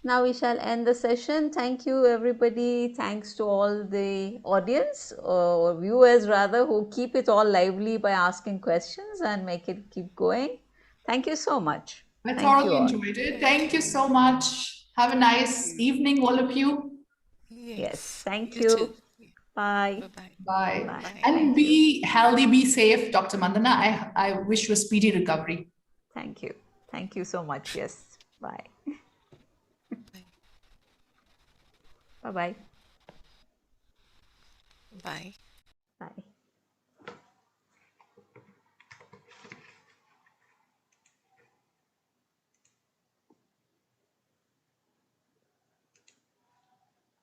now we shall end the session. Thank you, everybody. Thanks to all the audience or viewers rather who keep it all lively by asking questions and make it keep going. Thank you so much. I Thank you thoroughly all. enjoyed it. Thank Thank you you. so much. Have a nice evening, all of you. Yes, Yes, thank you too. you. Bye. Bye-bye. Bye. Bye. Bye. And Thank you. be healthy, be safe, Dr. Mandana. I wish you a speedy recovery. Thank you. Thank you so much. Yes. Bye. Bye. Bye-bye. Bye. Bye.